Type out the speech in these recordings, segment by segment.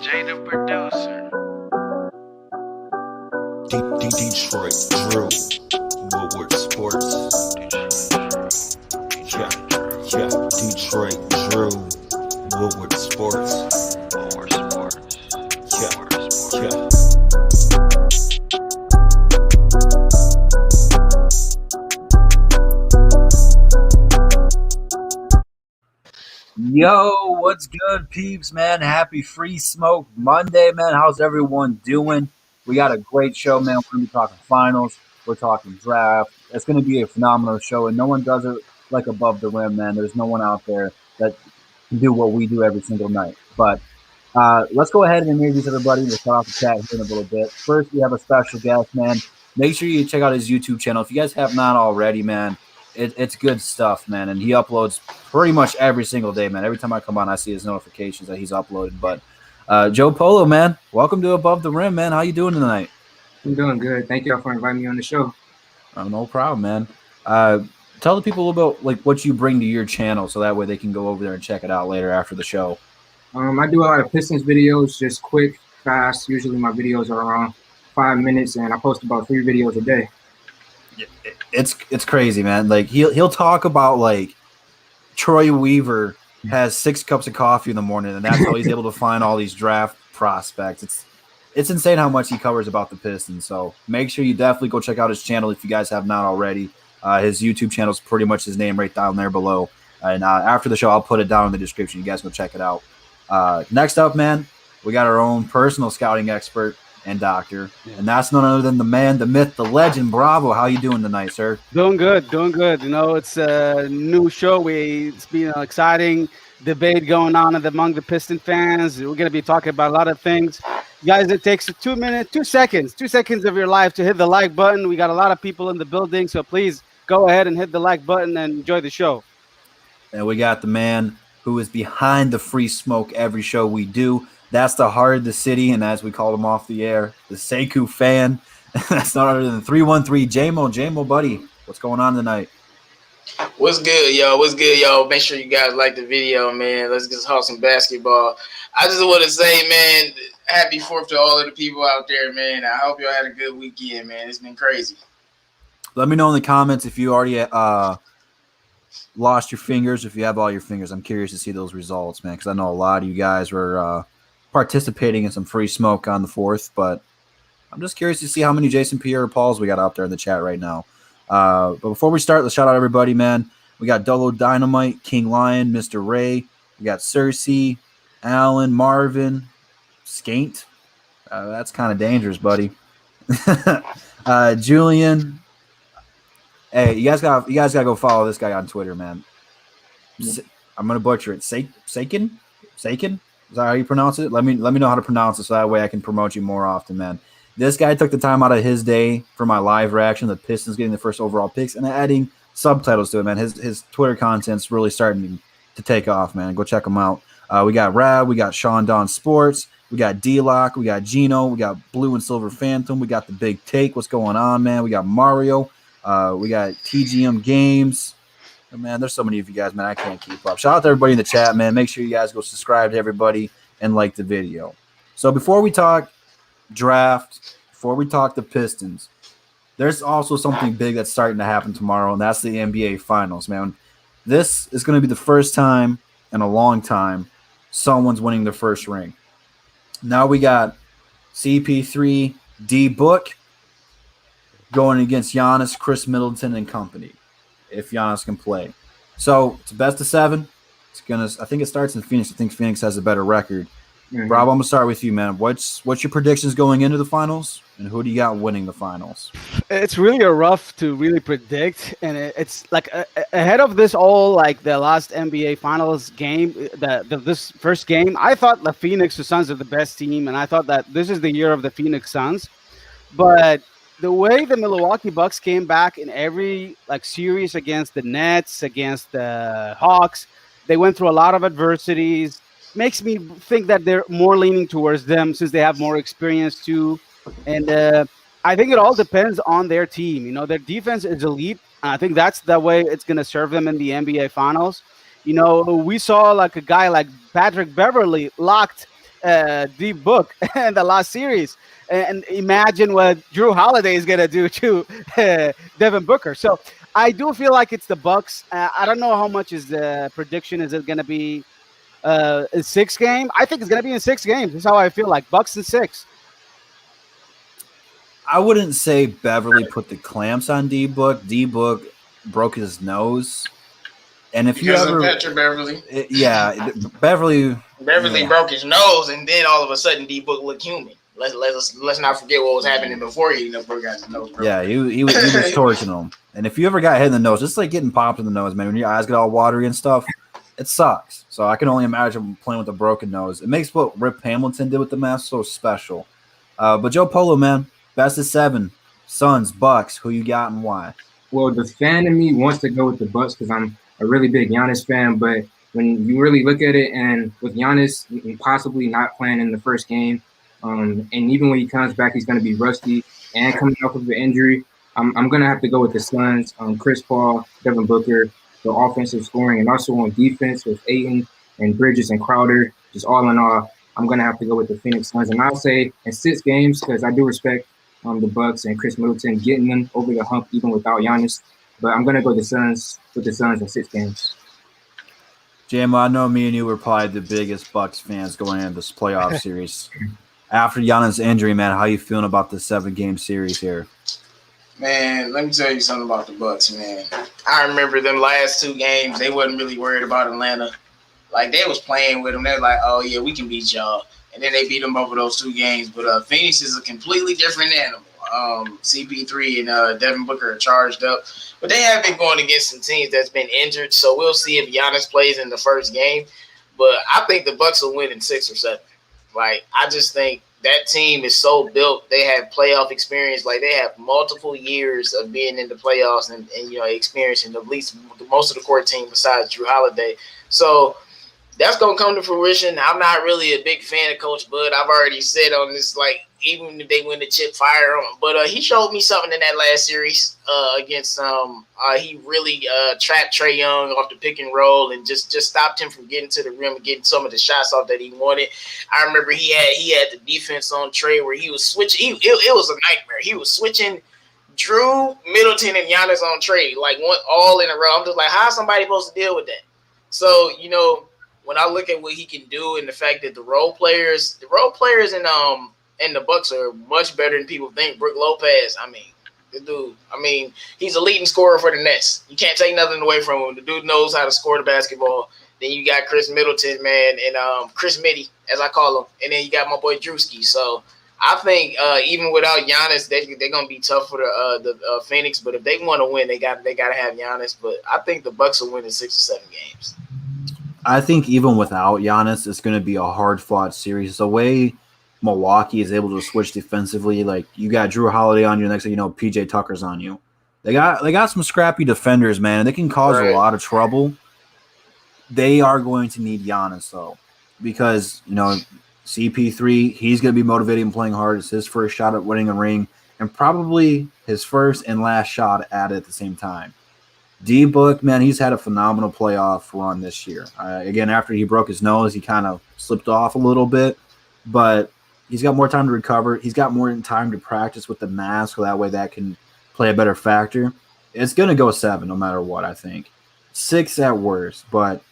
Jay the producer. Detroit Drew, Woodward Sports. Yeah, Detroit Drew, Woodward Sports. More sports. Yeah, More sports. yeah. Yo, what's good, peeps, man? Happy Free Smoke Monday, man. How's everyone doing? We got a great show, man. We're going to be talking finals. We're talking draft. It's going to be a phenomenal show, and no one does it like above the rim, man. There's no one out there that can do what we do every single night. But let's go ahead and introduce everybody. We'll start off the chat here in a little bit. First, we have a special guest, man. Make sure you check out his YouTube channel. If you guys have not already, man, it's good stuff, man. And he uploads pretty much every single day, man. Every time I come on, I see his notifications that he's uploaded. But Joe Polo, man, welcome to Above the Rim, man. How you doing tonight? I'm doing good. Thank y'all for inviting me on the show. No problem, man. Tell the people a little bit like what you bring to your channel, so that way they can go over there and check it out later after the show. I do a lot of Pistons videos, just quick, fast. Usually my videos are around 5 minutes, and I post about 3 videos a day. It's crazy, man. Like he'll talk about like Troy Weaver has 6 cups of coffee in the morning, and that's how he's able to find all these draft prospects. It's insane how much he covers about the Pistons. So make sure you definitely go check out his channel if you guys have not already. His YouTube channel is pretty much his name right down there below. And after the show, I'll put it down in the description. You guys go check it out. Next up, man, we got our own personal scouting expert and doctor, and that's none other than the man, the myth, the legend. Bravo. How you doing tonight, sir? Doing good. You know, it's a new show. It's been an exciting debate going on among the Piston fans. We're going to be talking about a lot of things. Guys, it takes 2 seconds of your life to hit the like button. We got a lot of people in the building, so please go ahead and hit the like button and enjoy the show. And we got the man who is behind the free smoke every show we do. That's the heart of the city, and as we call him off the air, the Sekou fan. That's not other than 313 JMO. JMO, buddy, what's going on tonight? What's good, y'all? What's good, y'all? Make sure you guys like the video, man. Let's just talk some basketball. I just want to say, man, happy 4th to all of the people out there, man. I hope y'all had a good weekend, man. It's been crazy. Let me know in the comments if you already lost your fingers, if you have all your fingers. I'm curious to see those results, man, because I know a lot of you guys were participating in some free smoke on the 4th, but I'm just curious to see how many Jason Pierre-Pauls we got out there in the chat right now. But before we start, let's shout out everybody, man. We got Dolo Dynamite, King Lion, Mr. Ray. We got Cersei, Alan, Marvin, Skaint. That's kind of dangerous, buddy. Julian. Hey, you guys gotta go follow this guy on Twitter, man. I'm gonna butcher it. Sakin? Is that how you pronounce it? Let me know how to pronounce it so that way I can promote you more often, man. This guy took the time out of his day for my live reaction, the Pistons getting the first overall picks, and adding subtitles to it, man. His Twitter content's really starting to take off, man. Go check him out. We got Rad, we got Sean Don Sports, we got D-Lock, we got Gino, we got Blue and Silver Phantom, we got The Big Take. What's going on, man? We got Mario, we got TGM Games. Man, there's so many of you guys, man. I can't keep up. Shout out to everybody in the chat, man. Make sure you guys go subscribe to everybody and like the video. So before we talk draft, before we talk the Pistons, there's also something big that's starting to happen tomorrow, and that's the NBA Finals, man. This is going to be the first time in a long time someone's winning their first ring. Now we got CP3, D-Book going against Giannis, Chris Middleton, and company, if Giannis can play. So it's best of 7. I think it starts in Phoenix. I think Phoenix has a better record. Mm-hmm. Rob, I'm gonna start with you, man. What's your predictions going into the finals, and who do you got winning the finals? It's really rough to really predict, and it's like ahead of this all, like the last NBA Finals game, this first game, I thought the Phoenix Suns are the best team, and I thought that this is the year of the Phoenix Suns, but the way the Milwaukee Bucks came back in every series against the Nets, against the Hawks, they went through a lot of adversities. Makes me think that they're more leaning towards them since they have more experience too. And I think it all depends on their team. You know, their defense is elite. And I think that's the way it's going to serve them in the NBA Finals. You know, we saw like a guy like Patrick Beverly locked D Book in the last series, and imagine what Drew Holiday is gonna do to Devin Booker. So I do feel like it's the Bucks. I don't know how much is the prediction. Is it gonna be in 6 game? I think it's gonna be in 6 games. That's how I feel like Bucks in 6. I wouldn't say Beverly put the clamps on D Book. D Book broke his nose, and if Because you ever, of Patrick Beverly. Beverly Beverly broke his nose, and then all of a sudden, D Book looked human. Let's not forget what was happening before he got his nose broken. Yeah, he was torching him. And if you ever got hit in the nose, just like getting popped in the nose, man, when your eyes get all watery and stuff, it sucks. So I can only imagine playing with a broken nose. It makes what Rip Hamilton did with the mask so special. But Joe Polo, man, best of 7, Suns, Bucks. Who you got and why? Well, the fan in me wants to go with the Bucks because I'm a really big Giannis fan. But when you really look at it, and with Giannis possibly not playing in the first game, and even when he comes back, he's going to be rusty and coming off of an injury. I'm going to have to go with the Suns. Chris Paul, Devin Booker, the offensive scoring, and also on defense with Ayton and Bridges and Crowder. Just all in all, I'm going to have to go with the Phoenix Suns. And I'll say in 6 games because I do respect the Bucks and Chris Middleton getting them over the hump even without Giannis. But I'm going to go with the Suns in 6 games. JMO, I know me and you were probably the biggest Bucks fans going into this playoff series. After Giannis' injury, man, how you feeling about the 7-game series here? Man, let me tell you something about the Bucks, man. I remember them last 2 games. They wasn't really worried about Atlanta. Like, they was playing with them. They're like, oh, yeah, we can beat y'all. And then they beat them over those 2 games. But Phoenix is a completely different animal. CP3 and Devin Booker are charged up. But they have been going against some teams that's been injured. So we'll see if Giannis plays in the first game. But I think the Bucks will win in 6 or 7. Like, I just think that team is so built. They have playoff experience. Like, they have multiple years of being in the playoffs and experiencing at least most of the core team besides Drew Holiday. So that's going to come to fruition. I'm not really a big fan of Coach Bud. I've already said on this, like, even if they win the chip, fire him. But he showed me something in that last series against he really trapped Trae Young off the pick and roll and just stopped him from getting to the rim and getting some of the shots off that he wanted. I remember he had the defense on Trae where he was switching. It was a nightmare. He was switching Drew, Middleton, and Giannis on Trae, like one all in a row. I'm just like, how's somebody supposed to deal with that? So, when I look at what he can do and the fact that the role players in the Bucks are much better than people think. Brook Lopez, the dude, he's a leading scorer for the Nets. You can't take nothing away from him. The dude knows how to score the basketball. Then you got Chris Middleton, man, and Chris Mitty, as I call him. And then you got my boy Drewski. So I think even without Giannis, they're gonna be tough for the Phoenix. But if they want to win, they got to have Giannis. But I think the Bucks will win in 6 or 7 games. I think even without Giannis, it's going to be a hard-fought series. The way Milwaukee is able to switch defensively, like you got Drew Holiday on you, next thing you know, PJ Tucker's on you. They got some scrappy defenders, man, and they can cause a lot of trouble. They are going to need Giannis though, because CP3, he's going to be motivated and playing hard. It's his first shot at winning a ring, and probably his first and last shot at it at the same time. D Book, man, he's had a phenomenal playoff run this year. Again, after he broke his nose, he kind of slipped off a little bit, but he's got more time to recover. He's got more time to practice with the mask, so that way that can play a better factor. It's going to go 7 no matter what, I think. 6 at worst, but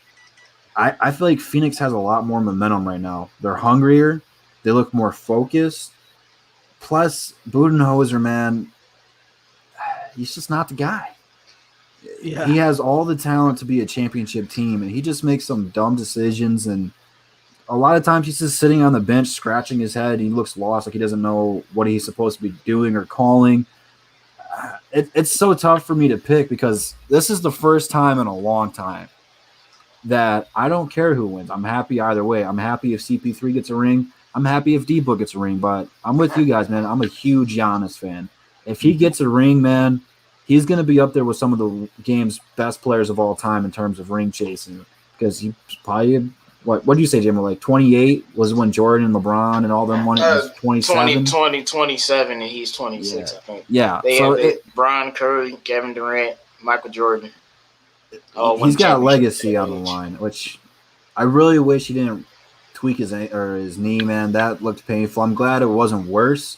I feel like Phoenix has a lot more momentum right now. They're hungrier. They look more focused. Plus, Budenholzer, man, he's just not the guy. Yeah. He has all the talent to be a championship team, and he just makes some dumb decisions. And a lot of times he's just sitting on the bench, scratching his head. He looks lost, like he doesn't know what he's supposed to be doing or calling. It's so tough for me to pick because this is the first time in a long time that I don't care who wins. I'm happy either way. I'm happy if CP3 gets a ring. I'm happy if D-Book gets a ring. But I'm with you guys, man. I'm a huge Giannis fan. If he gets a ring, man, he's going to be up there with some of the game's best players of all time in terms of ring chasing because he probably – what do you say, Jim? Like 28 was when Jordan and LeBron and all them won. It was 27? 27, and he's 26, I think. Yeah. They have Bron, Curry, Kevin Durant, Michael Jordan. He's got a legacy on the line, which I really wish he didn't tweak his knee, man. That looked painful. I'm glad it wasn't worse.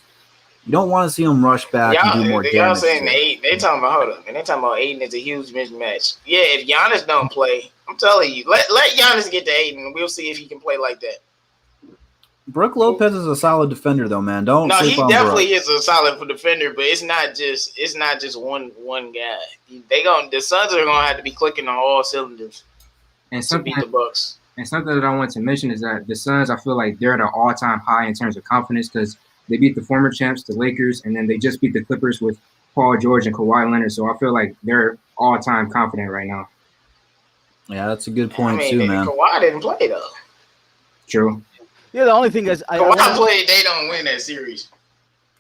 You don't want to see him rush back and do more damage. Y'all saying they talking about hold up, and they talking about Aiden is a huge mismatch. Yeah, if Giannis don't play, I'm telling you, let Giannis get to Aiden, and we'll see if he can play like that. Brook Lopez is a solid defender, though, man. Don't. No, he on definitely Brook. is a solid defender, but it's not just one guy. The Suns are gonna have to be clicking on all cylinders to beat the Bucks. And something that I want to mention is that the Suns, I feel like they're at an all-time high in terms of confidence because they beat the former champs, the Lakers, and then they just beat the Clippers with Paul George and Kawhi Leonard. So I feel like they're all-time confident right now. Yeah, that's a good point too, man. Kawhi didn't play though. True. Yeah, the only thing is, Kawhi played. They don't win that series.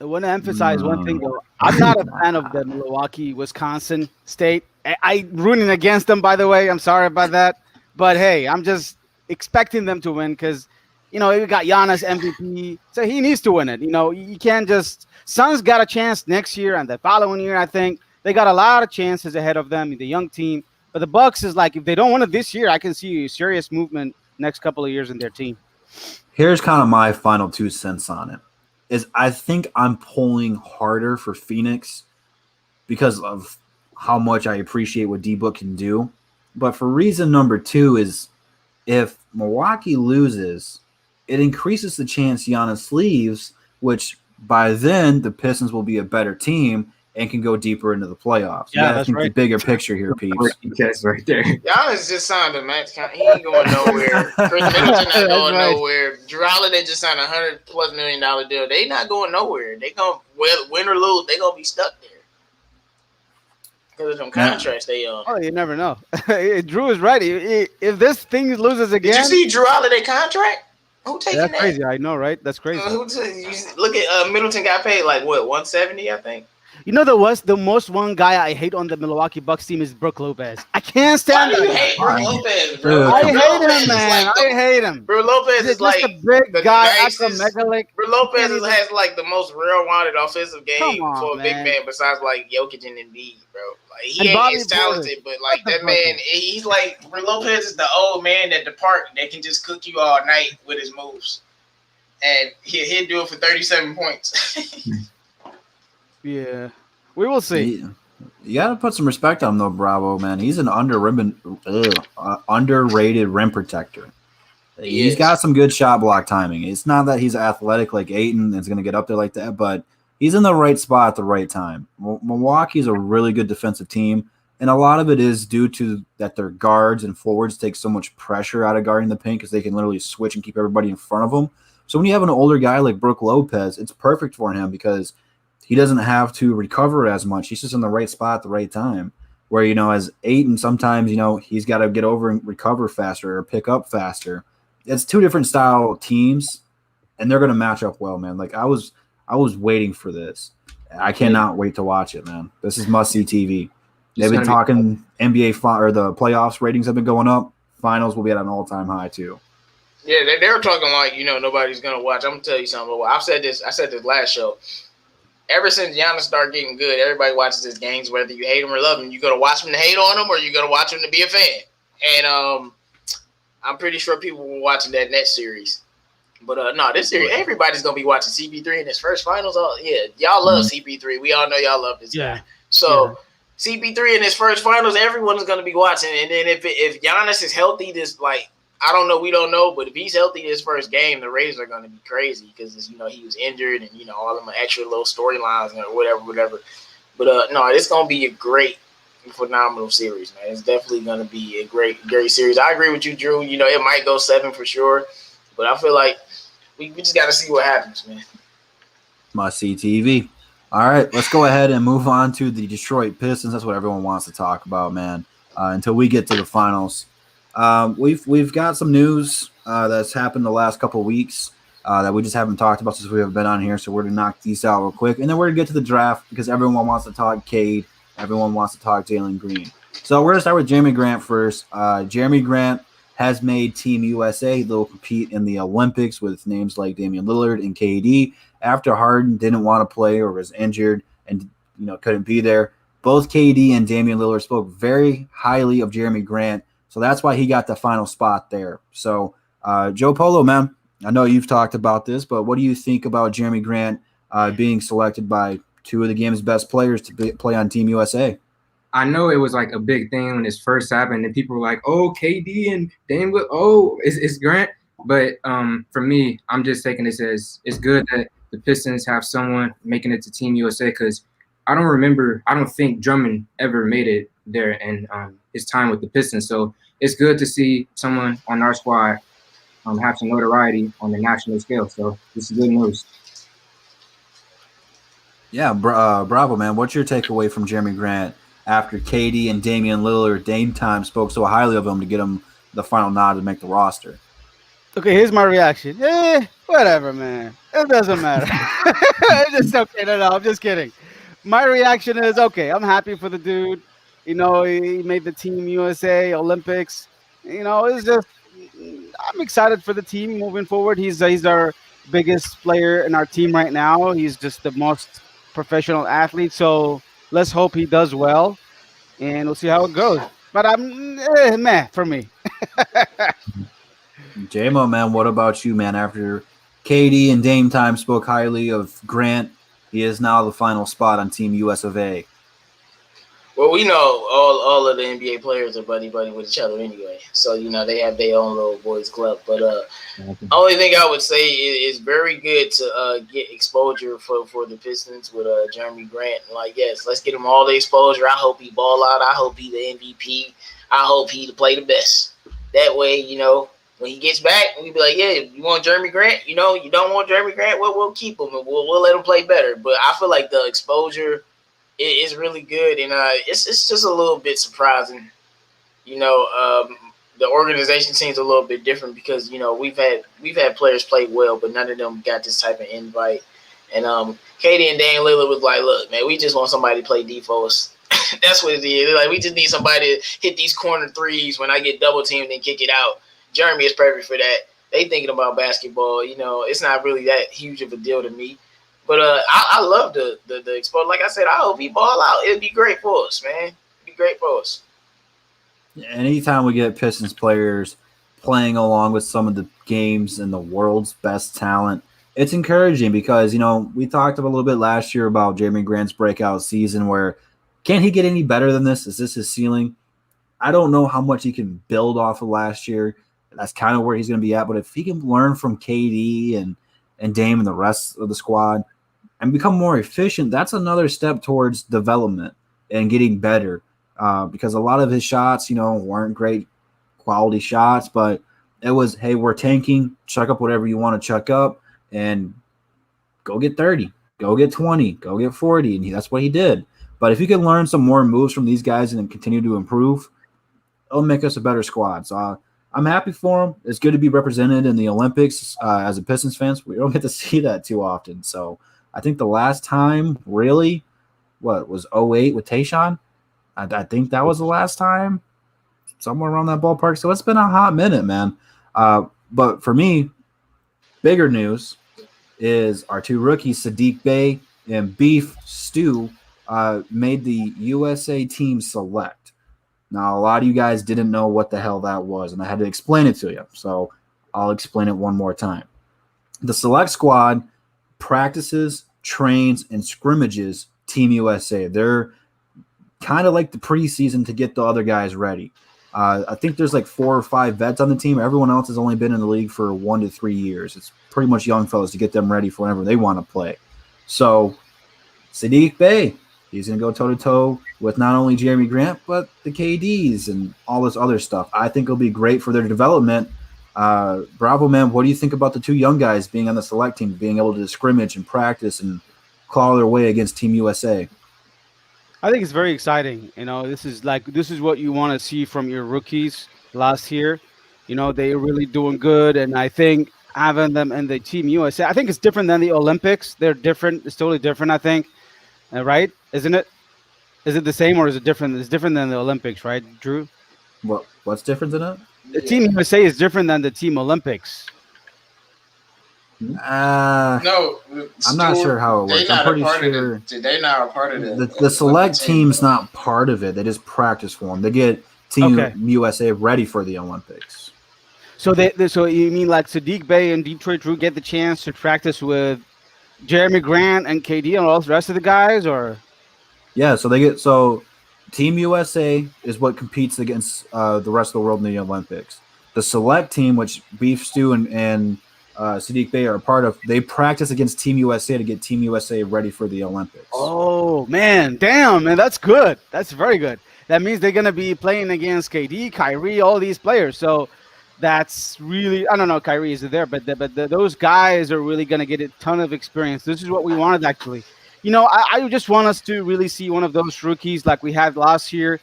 I want to emphasize one thing though. I'm not a fan of the Milwaukee, Wisconsin State. I rooting against them, by the way. I'm sorry about that, but hey, I'm just expecting them to win because. You know, we got Giannis MVP, so he needs to win it. You know, you can't just – Suns got a chance next year and the following year, I think. They got a lot of chances ahead of them, the young team. But the Bucks is like, if they don't win it this year, I can see a serious movement next couple of years in their team. Here's kind of my final 2 cents on it. Is I think I'm pulling harder for Phoenix because of how much I appreciate what D-Book can do. But for reason number 2 is if Milwaukee loses – it increases the chance Giannis leaves, which by then the Pistons will be a better team and can go deeper into the playoffs. Yeah, that's right. The bigger picture here, peeps. Yes, right there. Giannis just signed a max contract. He ain't going nowhere. Chris Middleton not going nowhere. Drew Holiday just signed $100+ million deal. They not going nowhere. They gonna win or lose. They gonna be stuck there because of them contracts they own. Oh, you never know. Drew is right. If this thing loses again, did you see Drew Holiday contract? Who taking that? That's crazy. I know, right? That's crazy. Look at Middleton got paid like what, 170, I think. You know, the most one guy I hate on the Milwaukee Bucks team is Brook Lopez. I can't stand Why do you that. hate Brook Lopez, bro? I hate him, man. I hate him. Brook Lopez is like a big guy. Brook Lopez has like the most real-rounded offensive game for a big man besides like Jokic and Embiid, bro. Like he ain't talented, but like that man, he's like Brook Lopez is the old man at the park that can just cook you all night with his moves, and he'll do it for 37 points. Yeah, we will see. You got to put some respect on him, though, Bravo, man. He's an underrated rim protector. He's got some good shot block timing. It's not that he's athletic like Ayton and is going to get up there like that, but he's in the right spot at the right time. Milwaukee's a really good defensive team, and a lot of it is due to that their guards and forwards take so much pressure out of guarding the paint because they can literally switch and keep everybody in front of them. So when you have an older guy like Brook Lopez, it's perfect for him because – he doesn't have to recover as much. He's just in the right spot at the right time. Where, you know, as Ayton, sometimes, you know, he's got to get over and recover faster or pick up faster. It's 2 different style teams, and they're going to match up well, man. Like, I was waiting for this. I cannot wait to watch it, man. This is must-see TV. They've been talking NBA or the playoffs ratings have been going up. Finals will be at an all-time high, too. Yeah, they're talking like, you know, nobody's going to watch. I'm going to tell you something. I said this last show. Ever since Giannis started getting good, everybody watches his games, whether you hate him or love him. You're going to watch him to hate on him or you're going to watch him to be a fan. And I'm pretty sure people were watching that Nets series. But, no, this series, everybody's going to be watching CP3 in his first finals. Oh, yeah, y'all love CP3. We all know y'all love this guy. So, CP3 in his first finals, everyone's going to be watching. And then if Giannis is healthy, I don't know. We don't know. But if he's healthy this first game, the Rays are going to be crazy because, you know, he was injured and, you know, all them extra little storylines or whatever. But, no, it's going to be a great, phenomenal series, man. It's definitely going to be a great series. I agree with you, Drew. You know, it might go 7 for sure. But I feel like we just got to see what happens, man. Must-see TV. All right, let's go ahead and move on to the Detroit Pistons. That's what everyone wants to talk about, man, until we get to the finals. We've got some news that's happened the last couple of weeks that we just haven't talked about since we haven't been on here. So we're going to knock these out real quick. And then we're going to get to the draft because everyone wants to talk Cade. Everyone wants to talk Jalen Green. So we're going to start with Jeremy Grant first. Jeremy Grant has made Team USA. They'll compete in the Olympics with names like Damian Lillard and KD. After Harden didn't want to play or was injured and, you know, couldn't be there, both KD and Damian Lillard spoke very highly of Jeremy Grant. So that's why he got the final spot there. So Joe Polo, man, I know you've talked about this, but what do you think about Jeremy Grant being selected by two of the game's best players to play on Team USA? I know it was like a big thing when this first happened, and people were like, "Oh, KD and Dame, oh, it's Grant." But for me, I'm just taking this as it's good that the Pistons have someone making it to Team USA because I don't think Drummond ever made it there in his time with the Pistons. So it's good to see someone on our squad have some notoriety on the national scale. So this is good news. Yeah, bravo, man. What's your takeaway from Jeremy Grant after KD and Damian Lillard, Dame time, spoke so highly of him to get him the final nod to make the roster? Okay, here's my reaction. Whatever, man. It doesn't matter. It's just okay. No, I'm just kidding. My reaction is okay. I'm happy for the dude. You know, he made the Team USA Olympics. You know, it's just I'm excited for the team moving forward. He's our biggest player in our team right now. He's just the most professional athlete. So let's hope he does well, and we'll see how it goes. But I'm meh for me. J-Mo, man, what about you, man? After KD and Dame time spoke highly of Grant, he is now the final spot on Team US of A. Well, we know all of the NBA players are buddy with each other anyway. So, you know, they have their own little boys club. But only thing I would say is very good to get exposure for the Pistons with Jeremy Grant. Like, yes, let's get him all the exposure. I hope he ball out. I hope he the MVP. I hope he play the best. That way, you know, when he gets back, we be like, yeah, you want Jeremy Grant? You know, you don't want Jeremy Grant? We'll keep him and we'll let him play better. But I feel like the exposure is really good, and it's just a little bit surprising. You know, the organization seems a little bit different because, you know, we've had players play well, but none of them got this type of invite. And Katie and Dan Lillard was like, look, man, we just want somebody to play defense. That's what it is. Like, we just need somebody to hit these corner threes when I get double teamed and kick it out. Jeremy is perfect for that. They thinking about basketball. You know, it's not really that huge of a deal to me. But I love the exposure. Like I said, I hope he ball out. It'd be great for us, man. It'd be great for us. Anytime we get Pistons players playing along with some of the games and the world's best talent, it's encouraging because, you know, we talked a little bit last year about Jeremy Grant's breakout season where can he get any better than this? Is this his ceiling? I don't know how much he can build off of last year. That's kind of where he's going to be at. But if he can learn from KD and Dame and the rest of the squad and become more efficient, that's another step towards development and getting better. Because a lot of his shots, you know, weren't great quality shots, but it was, hey, we're tanking, chuck up whatever you want to chuck up, and go get 30, go get 20, go get 40, and that's what he did. But if you can learn some more moves from these guys and continue to improve, it'll make us a better squad. So I'm happy for him. It's good to be represented in the Olympics as a Pistons fan. We don't get to see that too often. So I think the last time really, was 08 with Tayshaun? I think that was the last time, somewhere around that ballpark. So it's been a hot minute, man. But for me, bigger news is our two rookies, Sadiq Bey and Beef Stew, made the USA team select. Now, a lot of you guys didn't know what the hell that was, and I had to explain it to you. So I'll explain it one more time. The select squad practices, trains, and scrimmages Team USA. They're kind of like the preseason to get the other guys ready. I think there's like 4 or 5 vets on the team. Everyone else has only been in the league for 1 to 3 years. It's pretty much young fellas to get them ready for whenever they want to play. So Sadiq Bey, he's going to go toe-to-toe with not only Jeremy Grant, but the KDs and all this other stuff. I think it'll be great for their development. Bravo, man, what do you think about the 2 young guys being on the select team, being able to scrimmage and practice and claw their way against Team USA? I think it's very exciting. You know, this is what you want to see from your rookies last year. You know, they're really doing good, and I think having them in the Team USA, I think it's different than the Olympics. They're different. It's totally different, I think. Right? Isn't it? Is it the same or is it different? It's different than the Olympics, right, Drew? What's different than it? The Team USA is different than the Team Olympics. No, I'm not sure how it works. I'm pretty sure they not a part of it. The select team's not part of it. They just practice for them. They get Team USA ready for the Olympics. So you mean like Sadiq Bey and Detroit Drew get the chance to practice with Jeremy Grant and KD and all the rest of the guys, or Yeah, Team USA is what competes against the rest of the world in the Olympics. The select team, which Beef Stew and Sadiq Bey are a part of, they practice against Team USA to get Team USA ready for the Olympics. oh man, damn man, that's good. That's very good. That means they're gonna be playing against KD, Kyrie, all these players. So that's really, I don't know, Kyrie is there, but those guys are really gonna get a ton of experience. This is what we wanted actually. I just want us to really see one of those rookies like we had last year,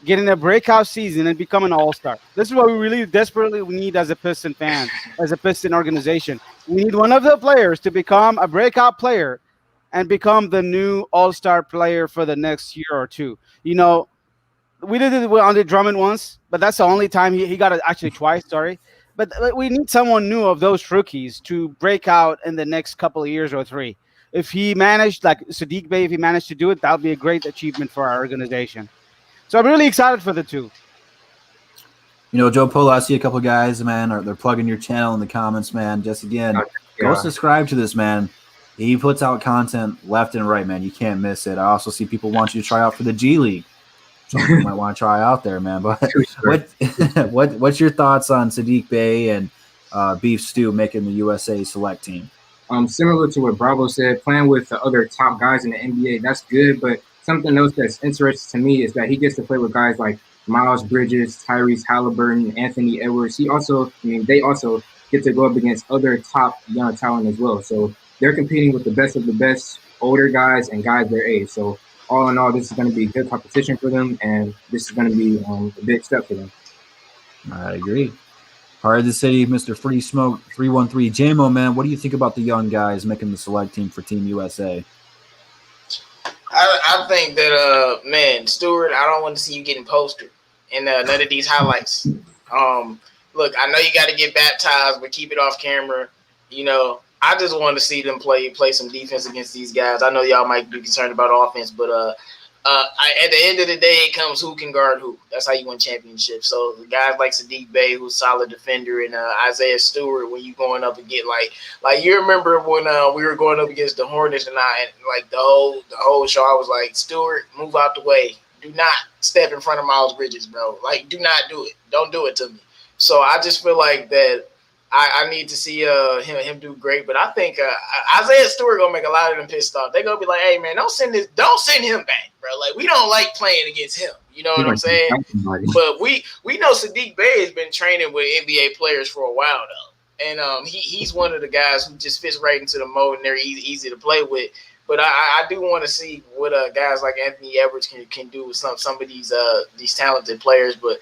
getting a breakout season and become an all-star. This is what we really desperately need as a Piston fan, as a Piston organization. We need one of the players to become a breakout player and become the new all-star player for the next year or two. We did it with Andre Drummond once, but that's the only time he got it, actually twice, sorry. But we need someone new of those rookies to break out in the next couple of years or three. If he managed, like Sadiq Bey, if he managed to do it, that would be a great achievement for our organization. So I'm really excited for the two. Joe Polo, I see a couple guys, man, they're plugging your channel in the comments, man. Just again, go subscribe to this, man. He puts out content left and right, man. You can't miss it. I also see people want you to try out for the G League. Some people might want to try out there, man. But what's your thoughts on Sadiq Bey and Beef Stew making the USA select team? Similar to what Bravo said, playing with the other top guys in the NBA, that's good. But something else that's interesting to me is that he gets to play with guys like Miles Bridges, Tyrese Halliburton, Anthony Edwards. They also get to go up against other top young talent as well. So they're competing with the best of the best older guys and guys their age. So all in all, this is going to be good competition for them, and this is going to be a big step for them. I agree. Heart of the City, Mr. Free Smoke 313. JMO, man, what do you think about the young guys making the select team for Team USA? I think that man, Stewart, I don't want to see you getting posted in none of these highlights. Look, I know you got to get baptized, but keep it off camera. I just want to see them play some defense against these guys. I know y'all might be concerned about offense, but at the end of the day, it comes who can guard who. That's how you win championships. So the guys like Sadiq Bey, who's a solid defender, and Isaiah Stewart, when you going up and get like you remember when we were going up against the Hornets, and like the whole show, I was like, Stewart, move out the way. Do not step in front of Miles Bridges, bro. Like, do not do it. Don't do it to me. So I just feel like that. I need to see him do great, but I think Isaiah Stewart gonna make a lot of them pissed off. They gonna be like, "Hey man, don't send him back, bro. Like we don't like playing against him." You know what I'm saying? But we know Sadiq Bey has been training with NBA players for a while though, and he's one of the guys who just fits right into the mold, and they're easy to play with. But I do want to see what guys like Anthony Edwards can do with some of these talented players, but.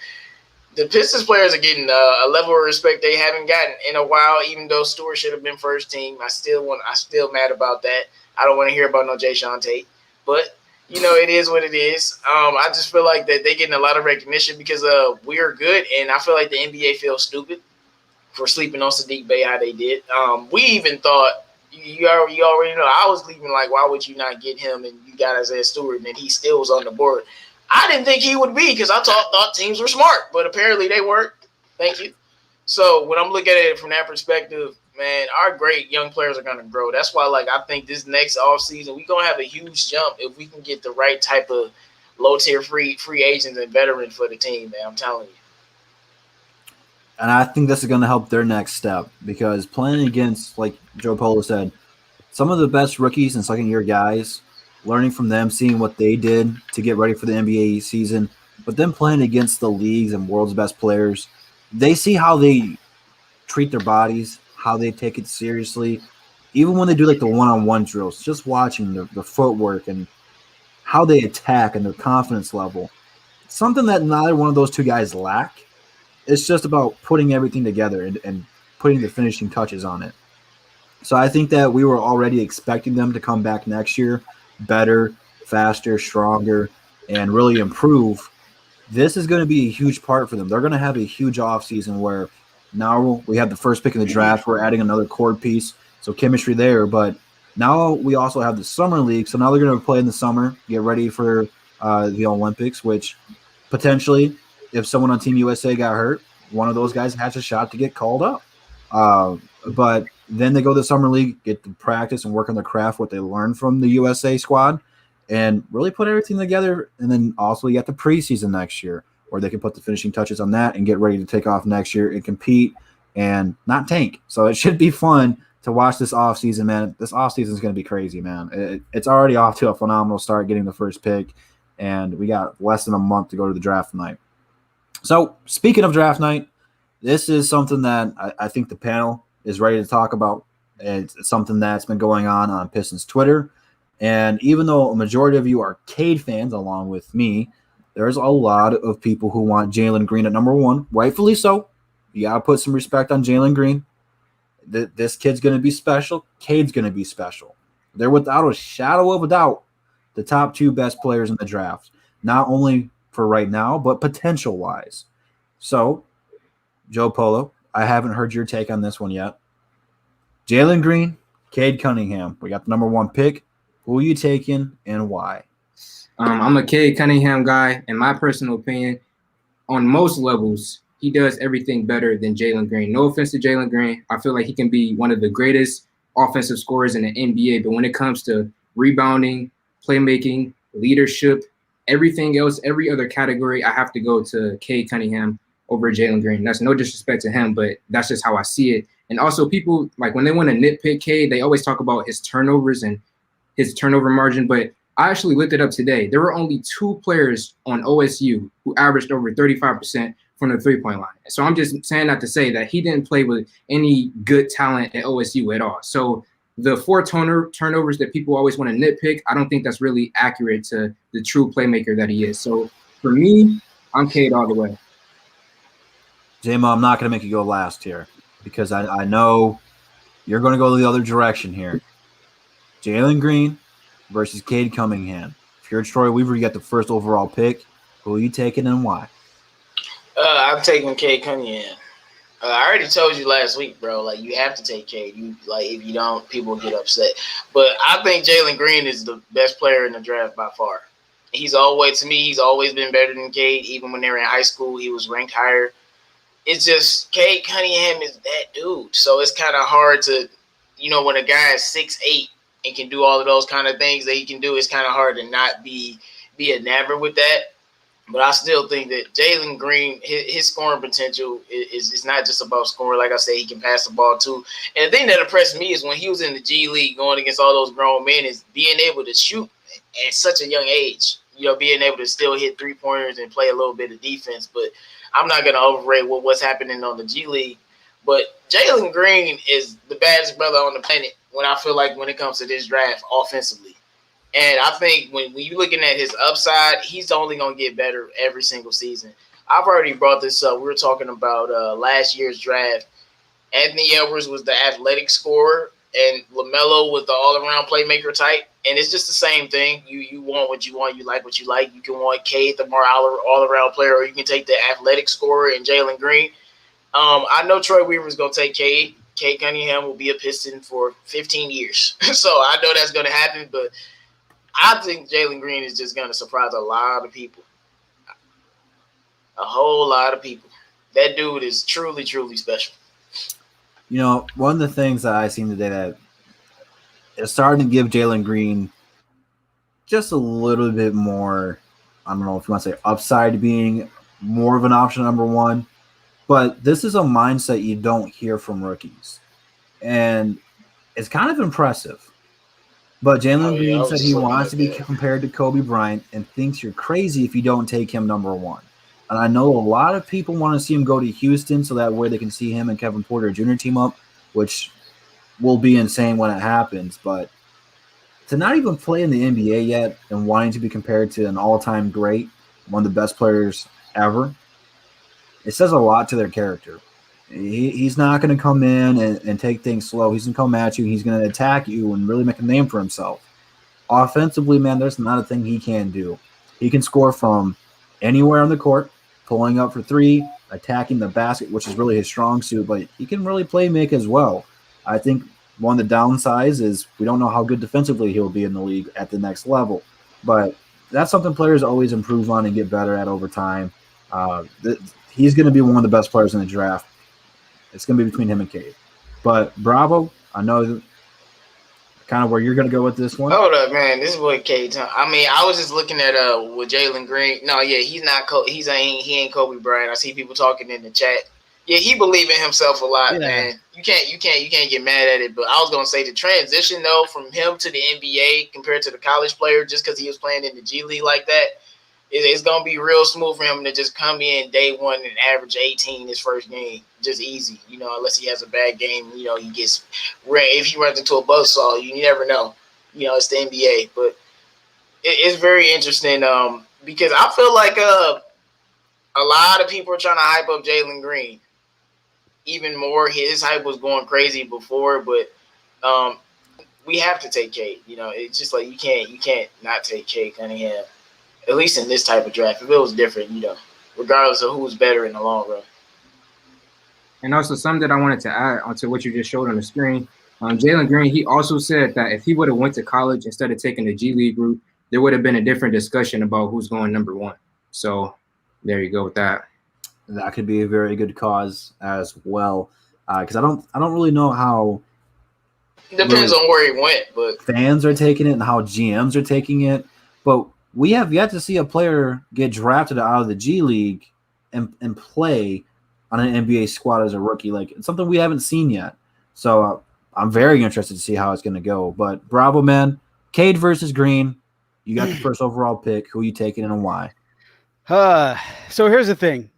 The Pistons players are getting a level of respect they haven't gotten in a while. Even though Stewart should have been first team, I still mad about that. I don't want to hear about no Jay Sean Tate, but it is what it is. I just feel like that they're getting a lot of recognition because we're good, and I feel like the NBA feels stupid for sleeping on Sadiq Bey how they did. We even thought you already know I was leaving like, why would you not get him? And you got Isaiah Stewart, and he still was on the board. I didn't think he would be because I thought teams were smart, but apparently they weren't. Thank you. So when I'm looking at it from that perspective, man, our great young players are going to grow. That's why, I think this next offseason, we're going to have a huge jump if we can get the right type of low-tier free agents and veterans for the team, man. I'm telling you. And I think this is going to help their next step because playing against, like Joe Polo said, some of the best rookies and second-year guys – learning from them, seeing what they did to get ready for the NBA season, but then playing against the leagues and world's best players, they see how they treat their bodies, how they take it seriously. Even when they do the one-on-one drills, just watching the footwork and how they attack and their confidence level. Something that neither one of those two guys lack. It's just about putting everything together and putting the finishing touches on it. So I think that we were already expecting them to come back next year better, faster, stronger, and really improve. This is going to be a huge part for them. They're going to have a huge offseason where now we have the first pick in the draft. We're adding another core piece, so chemistry there. But now we also have the summer league, so now they're going to play in the summer, get ready for the Olympics, which potentially, if someone on Team USA got hurt, one of those guys has a shot to get called up. But then they go to the summer league, get to practice and work on their craft, what they learned from the USA squad, and really put everything together. And then also you got the preseason next year, where they can put the finishing touches on that and get ready to take off next year and compete and not tank. So it should be fun to watch this offseason, man. This offseason is going to be crazy, man. It's already off to a phenomenal start getting the first pick, and we got less than a month to go to the draft night. So speaking of draft night, this is something that I think the panel is ready to talk about. It's something that's been going on Pistons Twitter. And even though a majority of you are Cade fans, along with me, there's a lot of people who want Jalen Green at number 1, rightfully so. You got to put some respect on Jalen Green. This kid's going to be special. Cade's going to be special. They're without a shadow of a doubt the top 2 best players in the draft, not only for right now, but potential-wise. So, Joe Polo, I haven't heard your take on this one yet. Jalen Green, Cade Cunningham. We got the number 1 pick. Who are you taking and why? I'm a Cade Cunningham guy. In my personal opinion, on most levels, he does everything better than Jalen Green. No offense to Jalen Green. I feel like he can be one of the greatest offensive scorers in the NBA. But when it comes to rebounding, playmaking, leadership, everything else, every other category, I have to go to Cade Cunningham over Jalen Green. That's no disrespect to him, but that's just how I see it. And also people, like when they want to nitpick Cade, they always talk about his turnovers and his turnover margin. But I actually looked it up today. There were only 2 players on OSU who averaged over 35% from the three-point line. So I'm just saying that to say that he didn't play with any good talent at OSU at all. So the 4 turnovers that people always want to nitpick, I don't think that's really accurate to the true playmaker that he is. So for me, I'm Cade all the way. J-Mo, I'm not going to make you go last here because I know you're going to go the other direction here. Jalen Green versus Cade Cunningham. If you're Troy Weaver, you got the first overall pick. Who are you taking and why? I'm taking Cade Cunningham. I already told you last week, bro. Like, you have to take Cade. If you don't, people get upset. But I think Jalen Green is the best player in the draft by far. He's always been better than Cade. Even when they were in high school, he was ranked higher. It's just Cade Cunningham is that dude. So it's kind of hard to, when a guy is 6'8" and can do all of those kind of things that he can do, it's kind of hard to not be enamored with that. But I still think that Jalen Green, his scoring potential is not just about scoring. Like I said, he can pass the ball too. And the thing that impressed me is when he was in the G League going against all those grown men is being able to shoot at such a young age. Being able to still hit 3-pointers and play a little bit of defense. But I'm not going to overrate what's happening on the G League. But Jalen Green is the baddest brother on the planet when it comes to this draft offensively. And I think when you're looking at his upside, he's only going to get better every single season. I've already brought this up. We were talking about last year's draft. Anthony Edwards was the athletic scorer, and LaMelo was the all-around playmaker type. And it's just the same thing. You want what you want. You like what you like. You can want Cade, the more all-around player, or you can take the athletic scorer and Jalen Green. I know Troy Weaver's going to take Cade. Cade Cunningham will be a Piston for 15 years. So I know that's going to happen, but I think Jalen Green is just going to surprise a lot of people. A whole lot of people. That dude is truly, truly special. One of the things that I seen today that is starting to give Jalen Green just a little bit more, I don't know if you want to say upside, being more of an option number 1. But this is a mindset you don't hear from rookies. And it's kind of impressive. But Jalen Green said he wants to be compared to Kobe Bryant and thinks you're crazy if you don't take him number 1. And I know a lot of people want to see him go to Houston so that way they can see him and Kevin Porter Jr. team up, which will be insane when it happens. But to not even play in the NBA yet and wanting to be compared to an all-time great, one of the best players ever, it says a lot to their character. He's not going to come in and take things slow. He's going to come at you. He's going to attack you and really make a name for himself. Offensively, man, there's not a thing he can't do. He can score from anywhere on the court, pulling up for 3, attacking the basket, which is really his strong suit, but he can really play make as well. I think one of the downsides is we don't know how good defensively he'll be in the league at the next level. But that's something players always improve on and get better at over time. he's going to be one of the best players in the draft. It's going to be between him and Cade. But Bravo, I know kind of where you're going to go with this one. Hold up, man. This is what Cade. I mean, I was just looking at with Jalen Green. No, yeah, he's not. He ain't Kobe Bryant. I see people talking in the chat. Yeah, he believe in himself a lot, man. You can't get mad at it. But I was gonna say the transition though from him to the NBA compared to the college player, just because he was playing in the G League like that, it's gonna be real smooth for him to just come in day one and average 18 his first game, just easy. Unless he has a bad game, he gets if he runs into a buzzsaw, you never know. It's the NBA, but it's very interesting because I feel like a lot of people are trying to hype up Jalen Green even more. His hype was going crazy before, but we have to take Cade. It's just like you can't not take Cade Cunningham, at least in this type of draft. If it was different, regardless of who's better in the long run. And also something that I wanted to add onto what you just showed on the screen. Jalen Green, he also said that if he would have went to college instead of taking the G League route, there would have been a different discussion about who's going number one. So there you go with that. That could be a very good cause as well, because I don't really know how. Depends on where he went, but fans are taking it and how GMs are taking it. But we have yet to see a player get drafted out of the G League and play on an NBA squad as a rookie. Like, it's something we haven't seen yet. So I'm very interested to see how it's going to go. But Bravo, man, Cade versus Green. You got the first overall pick. Who you taking and why? So here's the thing.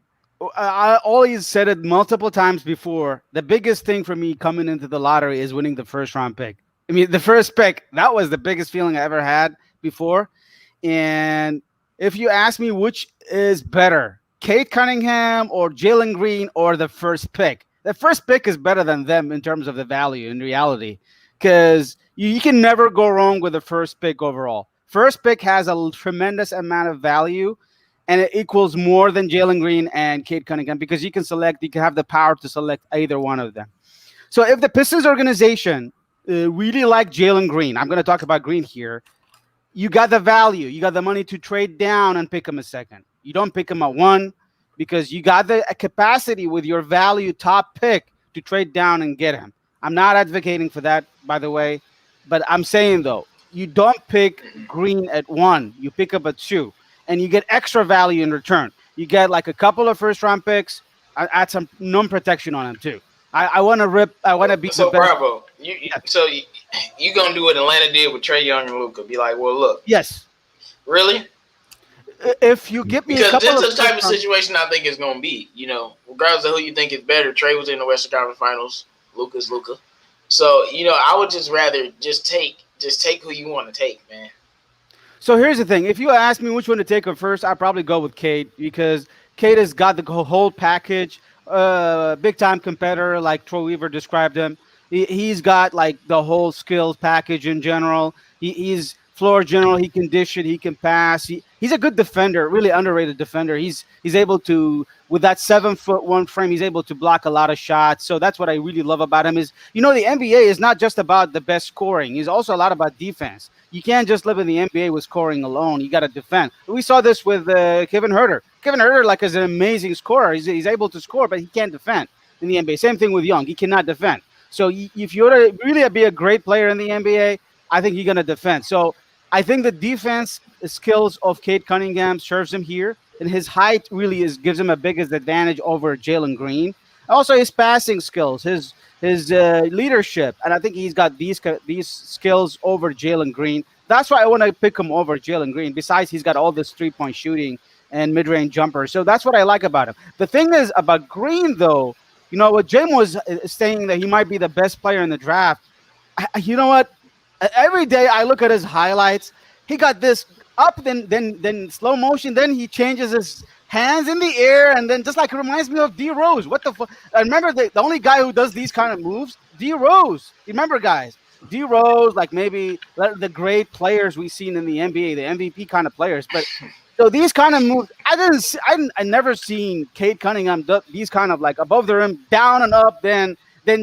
I always said it multiple times before. The biggest thing for me coming into the lottery is winning the first round pick. I mean, the first pick, that was the biggest feeling I ever had before. And if you ask me which is better, Cade Cunningham or Jalen Green or the first pick, the first pick is better than them in terms of the value in reality, because you can never go wrong with the first pick overall. First pick has a tremendous amount of value, and it equals more than Jalen Green and Cade Cunningham because you can have the power to select either one of them. So if the Pistons organization really like Jalen Green, I'm going to talk about Green here, you got the value. You got the money to trade down and pick him a second. You don't pick him at one because you got the capacity with your value top pick to trade down and get him. I'm not advocating for that, by the way, but I'm saying, though, you don't pick Green at one. You pick up at two. And you get extra value in return. You get like a couple of first-round picks. I add some non-protection on them too. I want to rip. I want to be so the best. Bravo. You gonna do what Atlanta did with Trae Young and Luka? Be like, well, look. Yes. Really? If you give me because a couple this is the type of situation I think it's gonna be. Regardless of who you think is better, Trae was in the Western Conference Finals. Luka's Luka. So I would just rather just take who you want to take, man. So here's the thing. If you ask me which one to take first, I'd probably go with Cade because Cade has got the whole package. Big-time competitor, like Troy Weaver described him. He's got, like, the whole skills package in general. He's floor general. He can dish it. He can pass. He's a good defender, really underrated defender. He's able to, with that 7'1" frame, he's able to block a lot of shots. So that's what I really love about him is, the NBA is not just about the best scoring. It's also a lot about defense. You can't just live in the NBA with scoring alone. You got to defend. We saw this with Kevin Huerter. Kevin Huerter, is an amazing scorer. He's able to score, but he can't defend in the NBA. Same thing with Young. He cannot defend. So if you want to really be a great player in the NBA, I think you're going to defend. So I think the defense skills of Cade Cunningham serves him here, and his height really gives him a biggest advantage over Jalen Green. Also, his passing skills, his leadership, and I think he's got these skills over Jalen Green. That's why I want to pick him over Jalen Green. Besides, he's got all this three-point shooting and mid-range jumper. So that's what I like about him. The thing is about Green, though, what Jim was saying that he might be the best player in the draft. You know what? Every day I look at his highlights. He got this up, then slow motion. Then he changes his hands in the air, and then just like it reminds me of D Rose. What the fuck? I remember the only guy who does these kind of moves, D Rose. Remember, guys, D Rose, like maybe the great players we've seen in the NBA, the MVP kind of players. But so these kind of moves, I never seen Cade Cunningham do these kind of like above the rim, down and up, then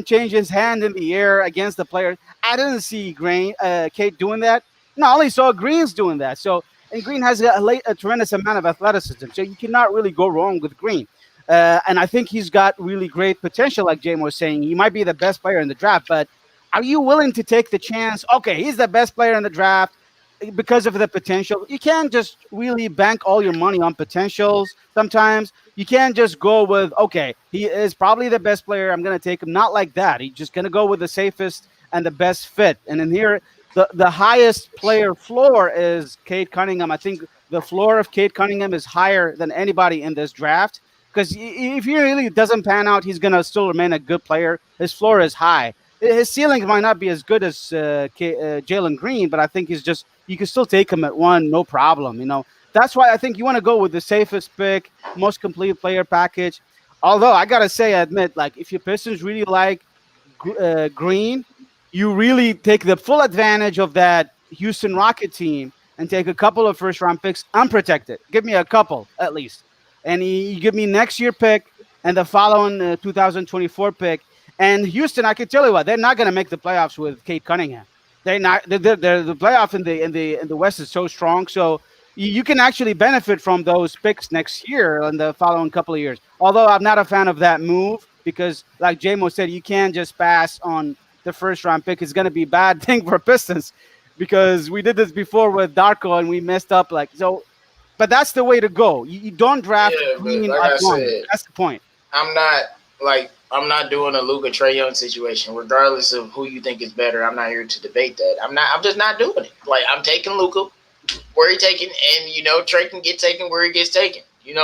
change his hand in the air against the player. I didn't see Cade doing that. No, I only saw Green's doing that. So. And Green has a tremendous amount of athleticism, so you cannot really go wrong with Green. And I think he's got really great potential, like Jame was saying. He might be the best player in the draft, but are you willing to take the chance? Okay, he's the best player in the draft because of the potential. You can't just really bank all your money on potentials sometimes. You can't just go with, okay, he is probably the best player, I'm going to take him. Not like that. He's just going to go with the safest and the best fit. And in here, the highest player floor is Cade Cunningham. I think the floor of Cade Cunningham is higher than anybody in this draft because if he really doesn't pan out, he's going to still remain a good player. His floor is high. His ceiling might not be as good as Jalen Green, but I think he's just, you can still take him at 1, no problem. That's why I think you want to go with the safest pick, most complete player package. Although I gotta say, I admit, like if your Pistons really like Green, you really take the full advantage of that Houston Rocket team and take a couple of first-round picks unprotected. Give me a couple at least, and you give me next year pick and the following 2024 pick. And Houston, I can tell you what, they're not going to make the playoffs with Cade Cunningham. They're not. They're the playoff in the West is so strong, so you can actually benefit from those picks next year and the following couple of years. Although I'm not a fan of that move because, like Jamo said, you can't just pass on the first round pick. It's going to be a bad thing for Pistons because we did this before with Darko and we messed up. Like so, but that's the way to go. You don't draft Green like at 1. That's the point. I'm not doing a Luka Trae Young situation, regardless of who you think is better. I'm not here to debate that. I'm just not doing it. Like I'm taking Luka where he taken, and Trae can get taken where he gets taken. It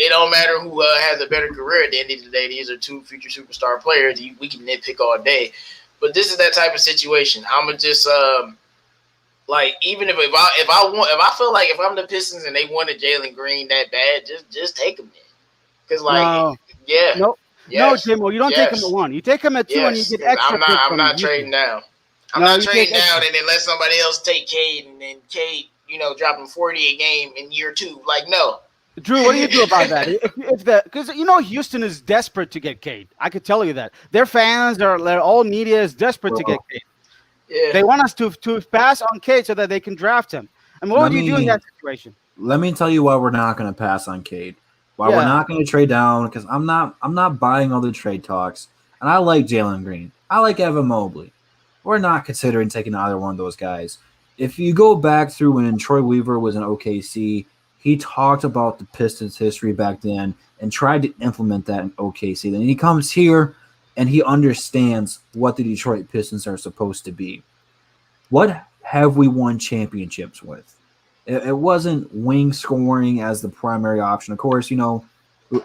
don't matter who has a better career at the end of the day. These are 2 future superstar players. We can nitpick all day, but this is that type of situation. I'ma just even if I feel like if I'm the Pistons and they wanted Jalen Green that bad, just take him then. Because No, Jimbo, you don't take him at 1. You take him at 2 and you get extra. I'm not trading down. I'm not trading down and then let somebody else take Cade and then Cade, dropping 40 a game in year 2. Like, no. Drew, what do you do about that? Because Houston is desperate to get Cade. I could tell you that. Their fans, their all media is desperate to get Cade. Yeah. They want us to pass on Cade so that they can draft him. And what would you do in that situation? Let me tell you why we're not going to pass on Cade. Why we're not going to trade down, because I'm not buying all the trade talks. And I like Jalen Green. I like Evan Mobley. We're not considering taking either one of those guys. If you go back through when Troy Weaver was in OKC, he talked about the Pistons' history back then and tried to implement that in OKC. Then he comes here and he understands what the Detroit Pistons are supposed to be. What have we won championships with? It wasn't wing scoring as the primary option. Of course,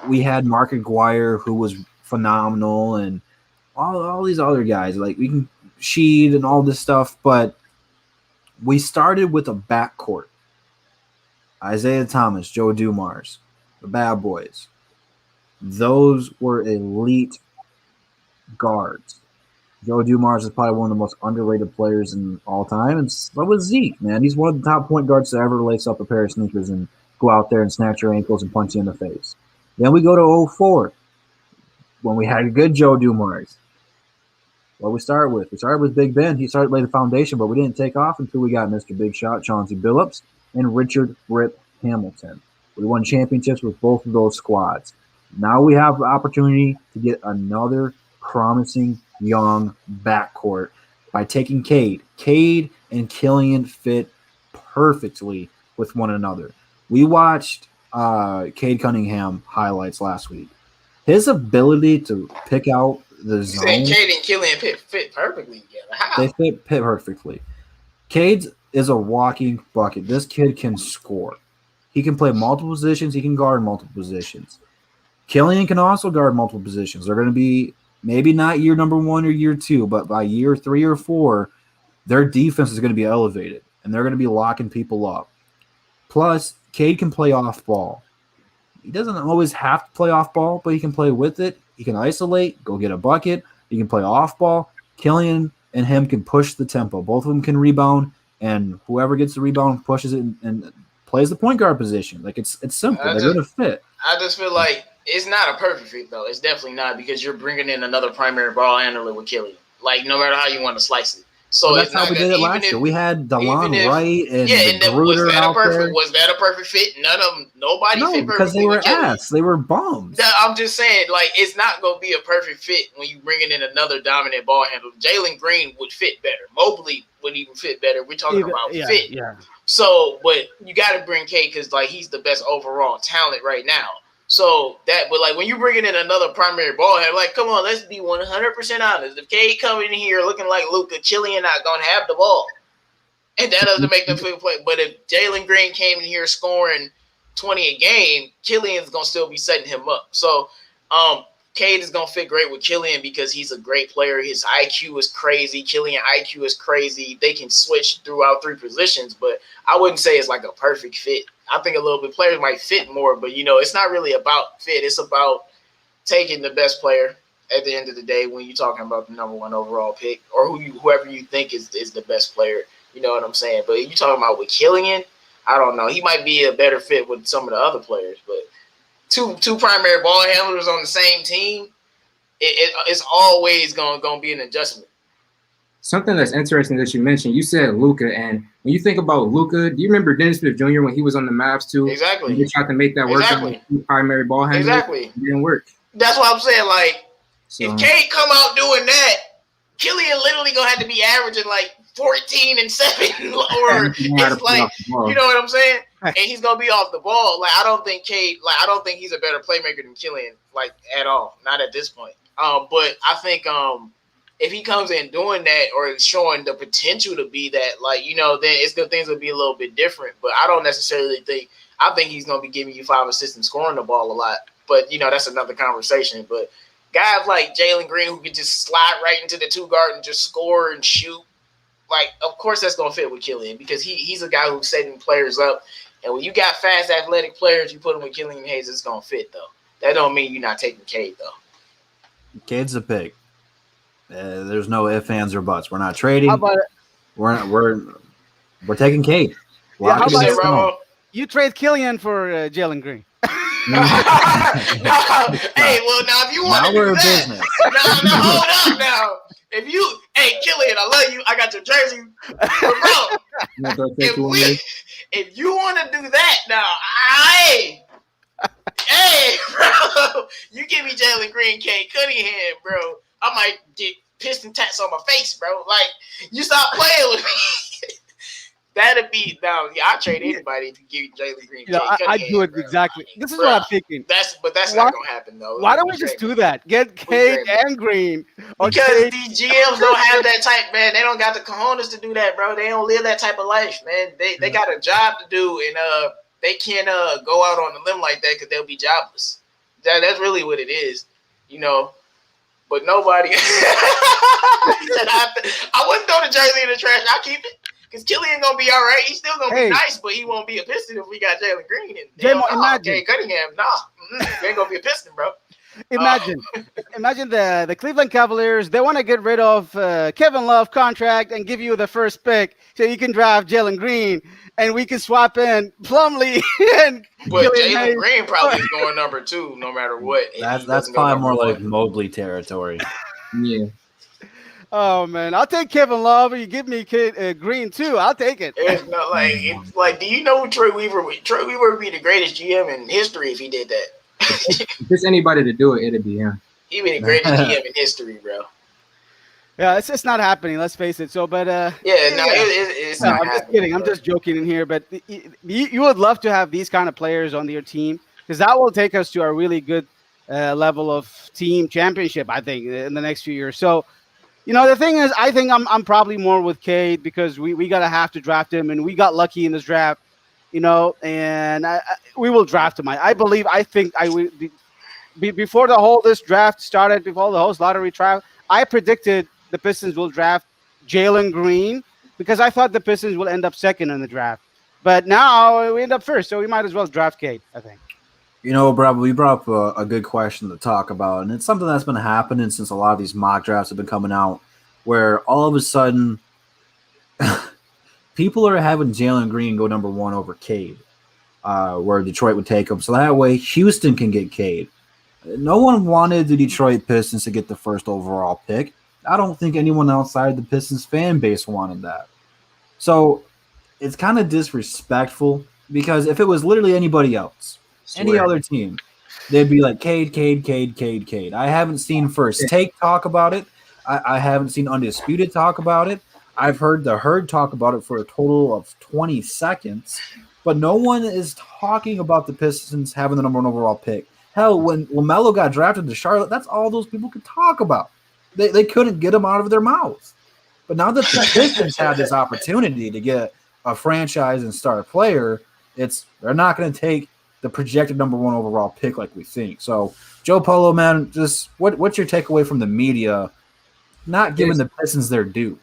we had Mark Aguirre, who was phenomenal, and all these other guys. Like, we can Sheed and all this stuff, but we started with a backcourt. Isaiah Thomas, Joe Dumars, the Bad Boys. Those were elite guards. Joe Dumars is probably one of the most underrated players in all time, and so was Zeke, man. He's one of the top point guards to ever lace up a pair of sneakers and go out there and snatch your ankles and punch you in the face. Then we go to 04, when we had a good Joe Dumars. What we started with? We started with Big Ben. He started to lay the foundation, but we didn't take off until we got Mr. Big Shot, Chauncey Billups, and Richard Rip Hamilton. We won championships with both of those squads. Now we have the opportunity to get another promising young backcourt by taking Cade. Cade and Killian fit perfectly with one another. We watched Cade Cunningham highlights last week. His ability to pick out the zone. You said Cade and Killian fit perfectly together. How? They fit perfectly. Cade is a walking bucket. This kid can score. He can play multiple positions. He can guard multiple positions. Killian can also guard multiple positions. They're going to be maybe not year number 1 or year 2, but by year 3 or 4, their defense is going to be elevated, and they're going to be locking people up. Plus, Cade can play off ball. He doesn't always have to play off ball, but he can play with it. He can isolate, go get a bucket. He can play off ball. Killian and him can push the tempo. Both of them can rebound, and whoever gets the rebound pushes it and plays the point guard position. Like, it's simple. They're going to fit. I just feel like it's not a perfect fit, though. It's definitely not, because you're bringing in another primary ball handler with Killian. Like, no matter how you want to slice it. So Well, it's that's how not we gonna, did it even last if year. We had DeLon even if Wright and yeah, and that, Gruder out there. was that a perfect fit? None of them, nobody No, fit because perfectly they were with Killian. ass. They were bums. I'm just saying, like, it's not gonna be a perfect fit when you bringing in another dominant ball handler. Jalen Green would fit better. Mobley would even fit better. We're talking about fit. Yeah. So, but you got to bring Cade because like he's the best overall talent right now. So that, but like when you bringing in another primary ball handler, like come on, let's be 100% honest. If Cade coming in here looking like Luka, Killian not gonna have the ball, and that doesn't make them feel play. But if Jalen Green came in here scoring 20 a game, Killian's gonna still be setting him up. So, Cade is gonna fit great with Killian because he's a great player. His IQ is crazy. Killian IQ is crazy. They can switch throughout 3 positions, but I wouldn't say it's like a perfect fit. I think a little bit players might fit more, but it's not really about fit. It's about taking the best player at the end of the day when you're talking about the number 1 overall pick or whoever you think is the best player. You know what I'm saying? But you talking about with Killian, I don't know. He might be a better fit with some of the other players, but two primary ball handlers on the same team, it's always gonna be an adjustment. Something that's interesting that you mentioned, you said Luka, and when you think about Luka, do you remember Dennis Smith Jr. when he was on the Mavs too? Exactly. They tried to make that work. Exactly. Primary ball handler. Exactly. It didn't work. That's what I'm saying. Like, if Cade come out doing that, Killian literally gonna have to be averaging like 14 and 7, or it's like, you know what I'm saying? And he's gonna be off the ball. Like, I don't think he's a better playmaker than Killian, like at all. Not at this point. But I think if he comes in doing that or showing the potential to be that, like, then it's good, things will be a little bit different. But I don't necessarily think. I think he's gonna be giving you 5 assists and scoring the ball a lot. But that's another conversation. But guys like Jalen Green who can just slide right into the 2 guard and just score and shoot. Like, of course that's going to fit with Killian because he's a guy who's setting players up. And when you got fast, athletic players, you put them with Killian Hayes, it's going to fit, though. That don't mean you're not taking Cade, though. Cade's a pick. There's no ifs, ands, or buts. We're not trading. How about it? We're taking Cade. Yeah, how about it, you trade Killian for Jalen Green? Hey, well, now if you want to do that, now hold up now. If you, Killian, I love you. I got your jersey, bro. If you want to do that now, bro, you give me Jalen Green, Cade Cunningham, bro. I might get piston tats on my face, bro. Like, you stop playing with me. That'd be I trade anybody if you give Jalen Green. I do it, bro. Exactly. This is what I'm thinking. That's not gonna happen though. Why don't we just do that? Get Cade and Green. Because these GMs don't have that type, man. They don't got the cojones to do that, bro. They don't live that type of life, man. They got a job to do, and they can't go out on a limb like that because they'll be jobless. That's really what it is, But nobody. I wouldn't throw the jersey in the trash. I'll keep it. Because Killian gonna be all right. He's still gonna be nice, but he won't be a Piston if we got Jalen Green. And Cade Cunningham, he ain't gonna be a Piston, bro. Imagine the Cleveland Cavaliers. They want to get rid of Kevin Love contract and give you the first pick so you can draft Jalen Green, and we can swap in Plumlee and. But Jalen Green probably is going number 2 no matter what. That's probably more like Mobley territory. Yeah. Oh man, I'll take Kevin Love. You give me Green too. I'll take it. It's not like, do you know who Troy Weaver would? Troy Weaver would be the greatest GM in history if he did that. If there's anybody to do it, it'd be him. He'd be the greatest GM in history, bro. Yeah, it's just not happening. Let's face it. So, but it's not. I'm just kidding. I'm just joking in here. But you would love to have these kind of players on your team because that will take us to a really good level of team championship. I think in the next few years. So. The thing is, I think I'm probably more with Cade because we have to draft him, and we got lucky in this draft, and we will draft him. I think I will. Before this draft started, before the whole lottery trial, I predicted the Pistons will draft Jalen Green because I thought the Pistons will end up second in the draft. But now we end up first, so we might as well draft Cade, I think. Brad, we brought up a good question to talk about, and it's something that's been happening since a lot of these mock drafts have been coming out, where all of a sudden people are having Jalen Green go number 1 over Cade, where Detroit would take him. So that way Houston can get Cade. No one wanted the Detroit Pistons to get the first overall pick. I don't think anyone outside the Pistons fan base wanted that. So it's kind of disrespectful because if it was literally anybody else, any Swear. other team, they'd be like, Cade, Cade, Cade, Cade, Cade. I haven't seen First Take talk about it. I haven't seen Undisputed talk about it. I've heard the Herd talk about it for a total of 20 seconds, but no one is talking about the Pistons having the number one overall pick. Hell, when LaMelo got drafted to Charlotte, that's all those people could talk about. They couldn't get him out of their mouths. But now that the Pistons have this opportunity to get a franchise and star player, they're not going to take the projected number one overall pick like we think. So, Joe Polo, man, just what's your takeaway from the media not giving the Pistons their due?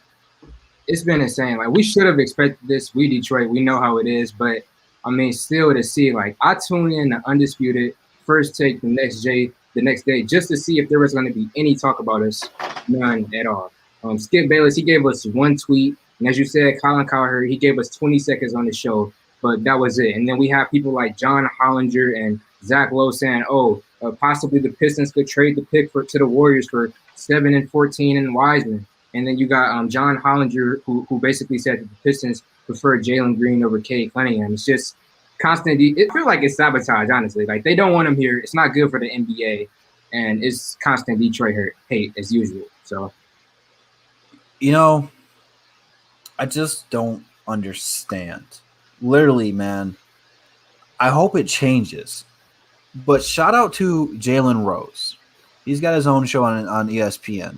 It's been insane. Like, we should have expected this. We Detroit, we know how it is, but I mean, still to see, like, I tuned in to Undisputed, First Take the next day, just to see if there was going to be any talk about us. None at all. Skip Bayless, he gave us one tweet, and as you said, Colin Cowherd, he gave us 20 seconds on the show, but that was it. And then we have people like John Hollinger and Zach Lowe saying, possibly the Pistons could trade the pick to the Warriors for 7 and 14 and Wiseman. And then you got John Hollinger, who basically said that the Pistons prefer Jalen Green over Cade Cunningham. It's just constant. It feels like it's sabotage, honestly. Like, they don't want him here. It's not good for the NBA, and it's constant Detroit hate as usual. So, I just don't understand. Literally, man. I hope it changes. But shout out to Jalen Rose. He's got his own show on ESPN.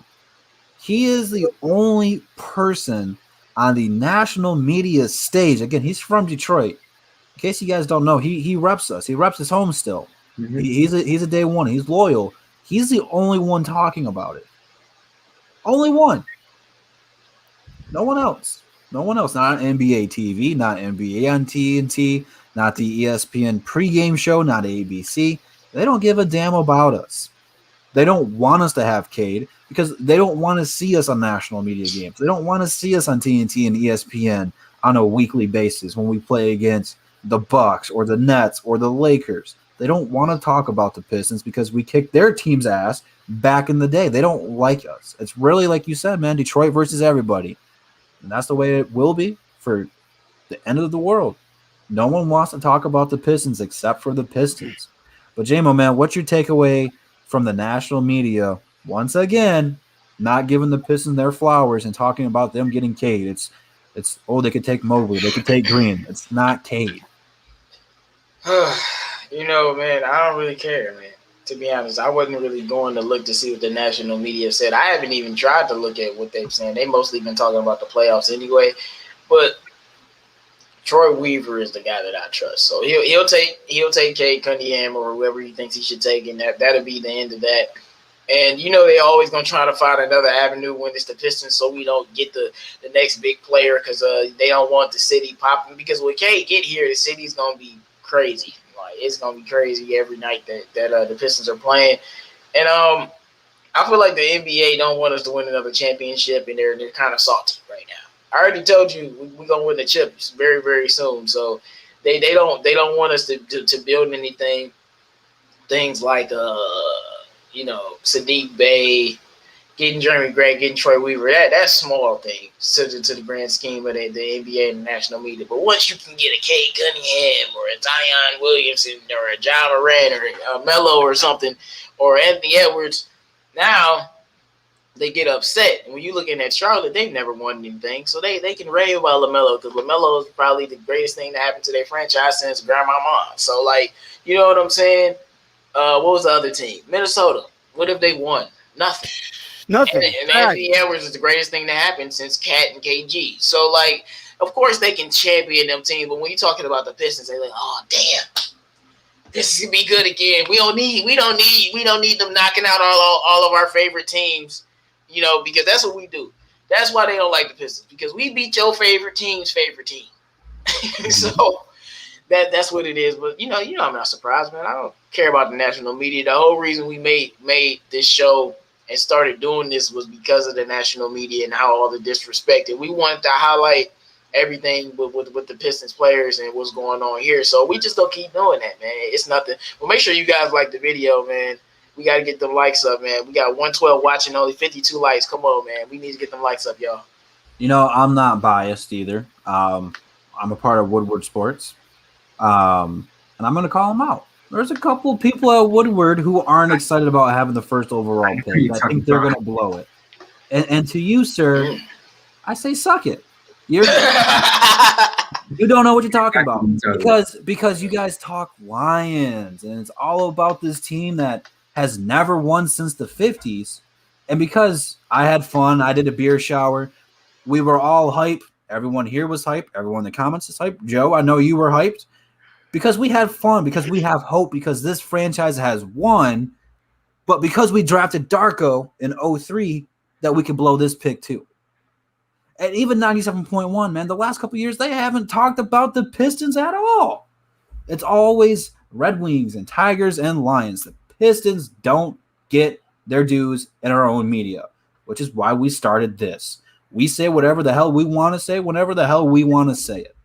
He is the only person on the national media stage. Again, he's from Detroit. In case you guys don't know, he reps us. He reps his home still. Mm-hmm. He's a day one. He's loyal. He's the only one talking about it. Only one. No one else. No one else. Not on NBA TV, not NBA on TNT, not the ESPN pregame show, not ABC. They don't give a damn about us. They don't want us to have Cade because they don't want to see us on national media games. They don't want to see us on TNT and ESPN on a weekly basis when we play against the Bucks or the Nets or the Lakers. They don't want to talk about the Pistons because we kicked their team's ass back in the day. They don't like us. It's really, like you said, man, Detroit versus everybody. And that's the way it will be for the end of the world. No one wants to talk about the Pistons except for the Pistons. But, J-Mo, man, what's your takeaway from the national media, once again, not giving the Pistons their flowers and talking about them getting Cade? It's they could take Mobley, they could take Green. It's not Cade. Man, I don't really care, man. To be honest, I wasn't really going to look to see what the national media said. I haven't even tried to look at what they've said. They mostly been talking about the playoffs anyway. But Troy Weaver is the guy that I trust. So he'll take Cade Cunningham or whoever he thinks he should take, and that'll be the end of that. And they're always gonna try to find another avenue when it's the Pistons, so we don't get the next big player because they don't want the city popping. Because when Cade get here, the city's gonna be crazy. Like, it's gonna be crazy every night that the Pistons are playing. And I feel like the NBA don't want us to win another championship, and they're kind of salty right now. I already told you we're gonna win the chips very, very soon. So they don't want us to build anything. Things like Sadiq Bey, getting Jeremy Grant, getting Troy Weaver. That's small things to the grand scheme of the NBA and the national media. But once you can get a Cade Cunningham or a Zion Williamson or a John Moran or a Melo or something or Anthony Edwards, now they get upset. And when you're looking at Charlotte, they've never won anything. So they can rave about LaMelo because LaMelo is probably the greatest thing that happened to their franchise since Grandma Mom. So, you know what I'm saying? What was the other team? Minnesota. What have they won? Nothing. Nothing. And Anthony Edwards is the greatest thing that happened since Cat and KG. So, of course they can champion them team, but when you're talking about the Pistons, they're like, oh damn, this is gonna be good again. We don't need them knocking out all of our favorite teams. Because that's what we do. That's why they don't like the Pistons, because we beat your favorite team's favorite team. So that's what it is. But I'm not surprised, man. I don't care about the national media. The whole reason we made this show and started doing this was because of the national media and how all the disrespect. And we wanted to highlight everything with the Pistons players and what's going on here. So we just gonna keep doing that, man. It's nothing. Well, make sure you guys like the video, man. We got to get them likes up, man. We got 112 watching, only 52 likes. Come on, man. We need to get them likes up, y'all. You know, I'm not biased either. I'm a part of Woodward Sports, and I'm going to call them out. There's a couple of people at Woodward who aren't excited about having the first overall pick. I think they're going to blow it. And to you, sir, I say suck it. You don't know what you're talking about because you guys talk Lions, and it's all about this team that has never won since the 50s. And because I had fun, I did a beer shower. We were all hype. Everyone here was hype. Everyone in the comments is hype. Joe, I know you were hyped. Because we had fun, because we have hope, because this franchise has won, but because we drafted Darko in 03, that we could blow this pick too. And even 97.1, man, the last couple of years, they haven't talked about the Pistons at all. It's always Red Wings and Tigers and Lions. The Pistons don't get their dues in our own media, which is why we started this. We say whatever the hell we want to say, whenever the hell we want to say it.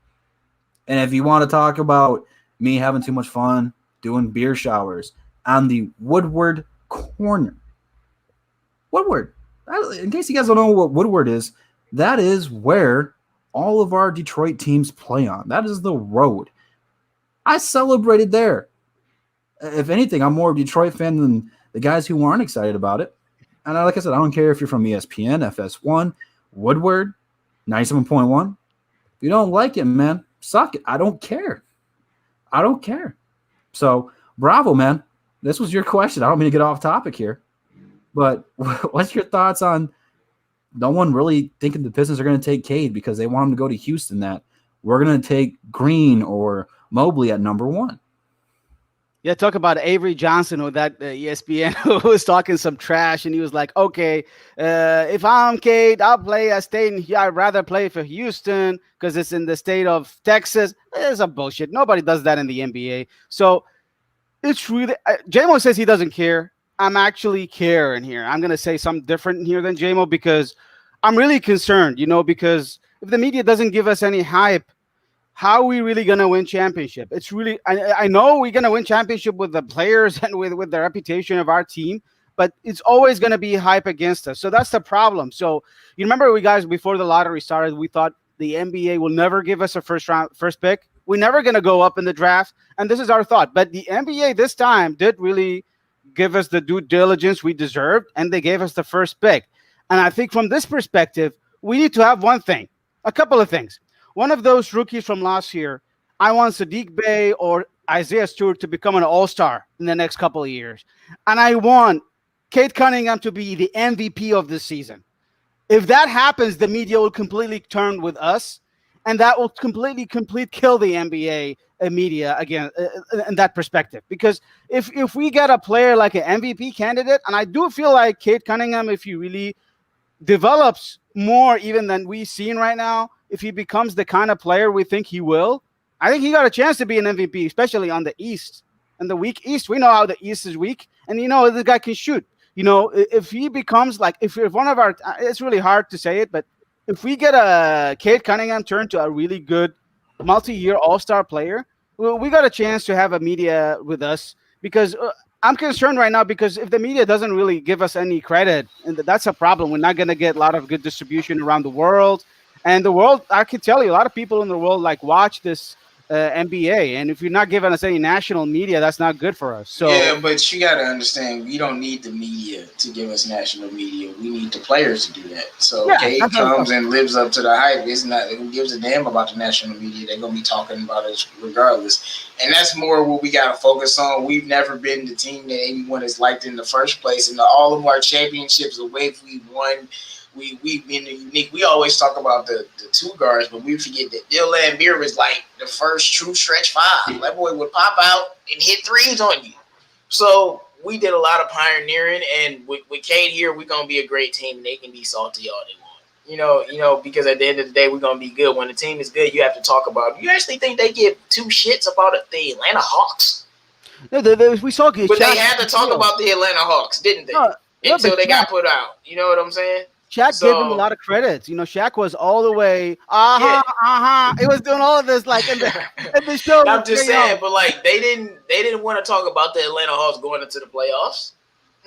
And if you want to talk about me having too much fun doing beer showers on the Woodward corner. Woodward. In case you guys don't know what Woodward is, that is where all of our Detroit teams play on. That is the road. I celebrated there. If anything, I'm more of a Detroit fan than the guys who aren't excited about it. And like I said, I don't care if you're from ESPN, FS1, Woodward, 97.1. If you don't like it, man, suck it. I don't care. I don't care. So, bravo, man. This was your question. I don't mean to get off topic here, but what's your thoughts on no one really thinking the Pistons are going to take Cade because they want him to go to Houston, that we're going to take Green or Mobley at number 1? Yeah, talk about Avery Johnson or that ESPN who was talking some trash, and he was like, okay, if I'm Cade, I'll play. I'd rather play for Houston because it's in the state of Texas. It's a bullshit. Nobody does that in the NBA. So it's really J-Mo says he doesn't care. I'm actually caring here. I'm going to say something different here than J-Mo because I'm really concerned, because if the media doesn't give us any hype, how are we really going to win championship? It's really, I know we're going to win championship with the players and with the reputation of our team, but it's always going to be hype against us. So that's the problem. So you remember we guys, before the lottery started, we thought the NBA will never give us a first pick. We're never going to go up in the draft. And this is our thought. But the NBA this time did really give us the due diligence we deserved, and they gave us the first pick. And I think from this perspective, we need to have a couple of things. One of those rookies from last year, I want Sadiq Bey or Isaiah Stewart to become an all-star in the next couple of years. And I want Cade Cunningham to be the MVP of this season. If that happens, the media will completely turn with us, and that will completely kill the NBA media again in that perspective. Because if we get a player like an MVP candidate, and I do feel like Cade Cunningham, if he really develops more even than we've seen right now, if he becomes the kind of player we think he will, I think he got a chance to be an MVP, especially on the East. And the weak East, we know how the East is weak. And, this guy can shoot. If he becomes like, if one of our, it's really hard to say it, but if we get a Cade Cunningham turn to a really good multi-year all-star player, we got a chance to have a media with us because I'm concerned right now because if the media doesn't really give us any credit, and that's a problem. We're not going to get a lot of good distribution around the world. And the world, I can tell you, a lot of people in the world watch this NBA. And if you're not giving us any national media, that's not good for us. So yeah, but you got to understand, we don't need the media to give us national media. We need the players to do that. So Cade comes and lives up to the hype. It's not who gives a damn about the national media. They're going to be talking about us regardless. And that's more what we got to focus on. We've never been the team that anyone has liked in the first place. And all of our championships, the way we won, we've been unique. We always talk about the two guards, but we forget that Bill Laimbeer was like the first true stretch five. That boy would pop out and hit threes on you. So we did a lot of pioneering, and with Cade here, we're gonna be a great team. They can be salty all they want, because at the end of the day, we're gonna be good. When the team is good, you have to talk about it. You actually think they give two shits about the Atlanta Hawks? No, we saw good. But they had to talk about the Atlanta Hawks, didn't they? Until they got put out. You know what I'm saying? Shaq gave him a lot of credits. Shaq was all the way, He was doing all of this like in the show. I'm just saying, but like they didn't want to talk about the Atlanta Hawks going into the playoffs.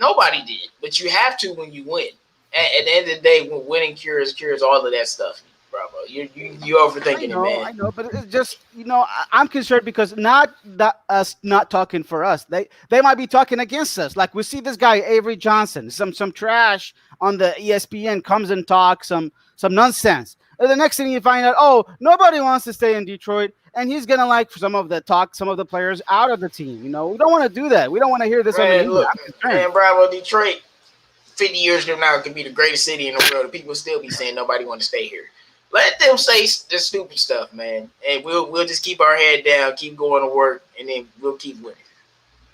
Nobody did, but you have to when you win. At the end of the day, when winning cures all of that stuff. Bravo, you overthinking it, man. I know, but it's just I'm concerned because not that us not talking for us. They might be talking against us. Like we see this guy Avery Johnson, some trash on the ESPN comes and talks some nonsense. And the next thing you find out, oh, nobody wants to stay in Detroit, and he's gonna like some of the players out of the team. We don't want to do that. We don't want to hear this. Man, look, man, Bravo, Detroit, 50 years from now could be the greatest city in the world, and people will still be saying nobody want to stay here. Let them say the stupid stuff, man, and we'll just keep our head down, keep going to work, and then we'll keep winning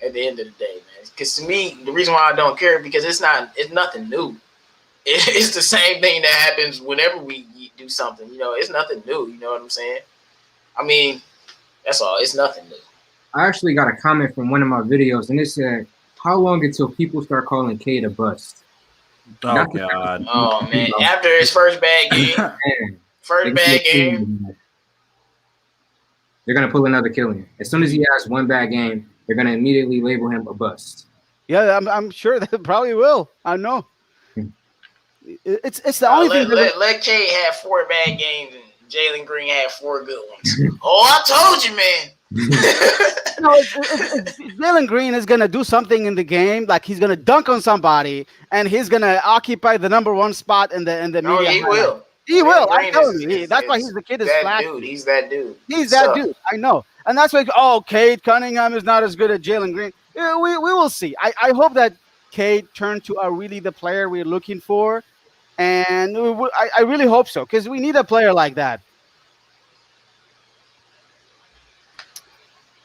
at the end of the day, man. Because to me, the reason why I don't care because it's nothing new. It's the same thing that happens whenever we do something. It's nothing new. You know what I'm saying? I mean, that's all. It's nothing new. I actually got a comment from one of my videos, and it said, "How long until people start calling Cade a bust?" Oh God! Oh man! After his first bad game. First bad game. They're going to pull another killing. As soon as he has one bad game, they're going to immediately label him a bust. Yeah, I'm sure they probably will. I know. It's the only thing. Let Cade have 4 bad games and Jalen Green have 4 good ones. Oh, I told you, man. Jalen Green is going to do something in the game. Like he's going to dunk on somebody and he's going to occupy the number 1 spot in the media. No, he will. He will. I'm telling you. That's why he's the kid is flat. He's that dude. He's that dude. I know. And that's why, Cade Cunningham is not as good as Jalen Green. Yeah, we will see. I hope that Cade turned to really the player we're looking for. And I really hope so because we need a player like that.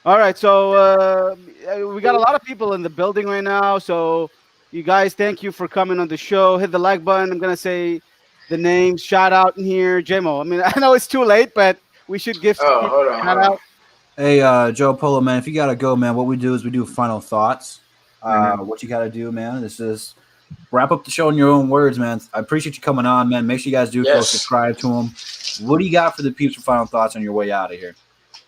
All right. So we got a lot of people in the building right now. So you guys, thank you for coming on the show. Hit the like button. I'm going to say the names, shout out in here. JMO, I mean, I know it's too late, but we should give some hold on. out. Hey, Joe Polo, man, if you got to go, man, what we do is we do final thoughts. What you got to do, man, this is wrap up the show in your own words, man. I appreciate you coming on, man. Make sure you guys do go subscribe to them. What do you got for the peeps for final thoughts on your way out of here?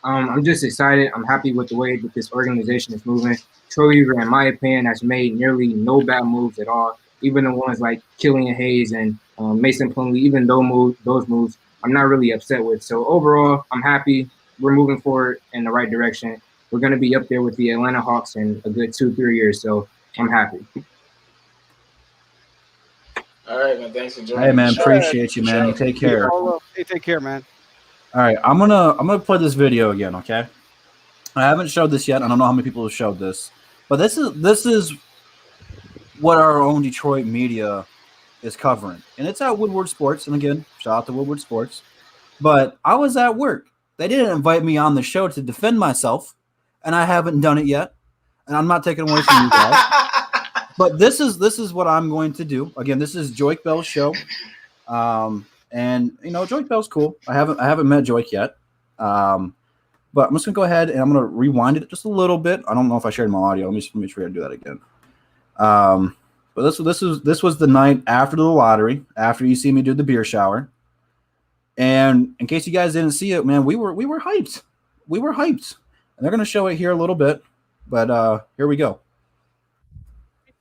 I'm just excited. I'm happy with the way that this organization is moving. Troy Weaver, in my opinion, has made nearly no bad moves at all. Even the ones like Killian Hayes and Mason Plumlee, even those moves, I'm not really upset with. So overall, I'm happy. We're moving forward in the right direction. We're going to be up there with the Atlanta Hawks in a good 2-3 years. So I'm happy. All right, man. Thanks for joining. Hey, man, appreciate you, man. You take care. Hey, take care, man. All right, I'm gonna play this video again, okay? I haven't showed this yet. I don't know how many people have showed this, but this is what our own Detroit media is covering, and it's at Woodward Sports. And again, shout out to Woodward Sports. But I was at work. They didn't invite me on the show to defend myself, and I haven't done it yet. And I'm not taking away from you guys. But this is what I'm going to do. Again, this is Joik Bell's show. And Joik Bell's cool. I haven't met Joik yet. But I'm just gonna go ahead and I'm gonna rewind it just a little bit. I don't know if I shared my audio. Let me make sure I do that again. But this was the night after the lottery, after you see me do the beer shower. And in case you guys didn't see it, man, we were hyped. We were hyped. And they're gonna show it here a little bit. But here we go.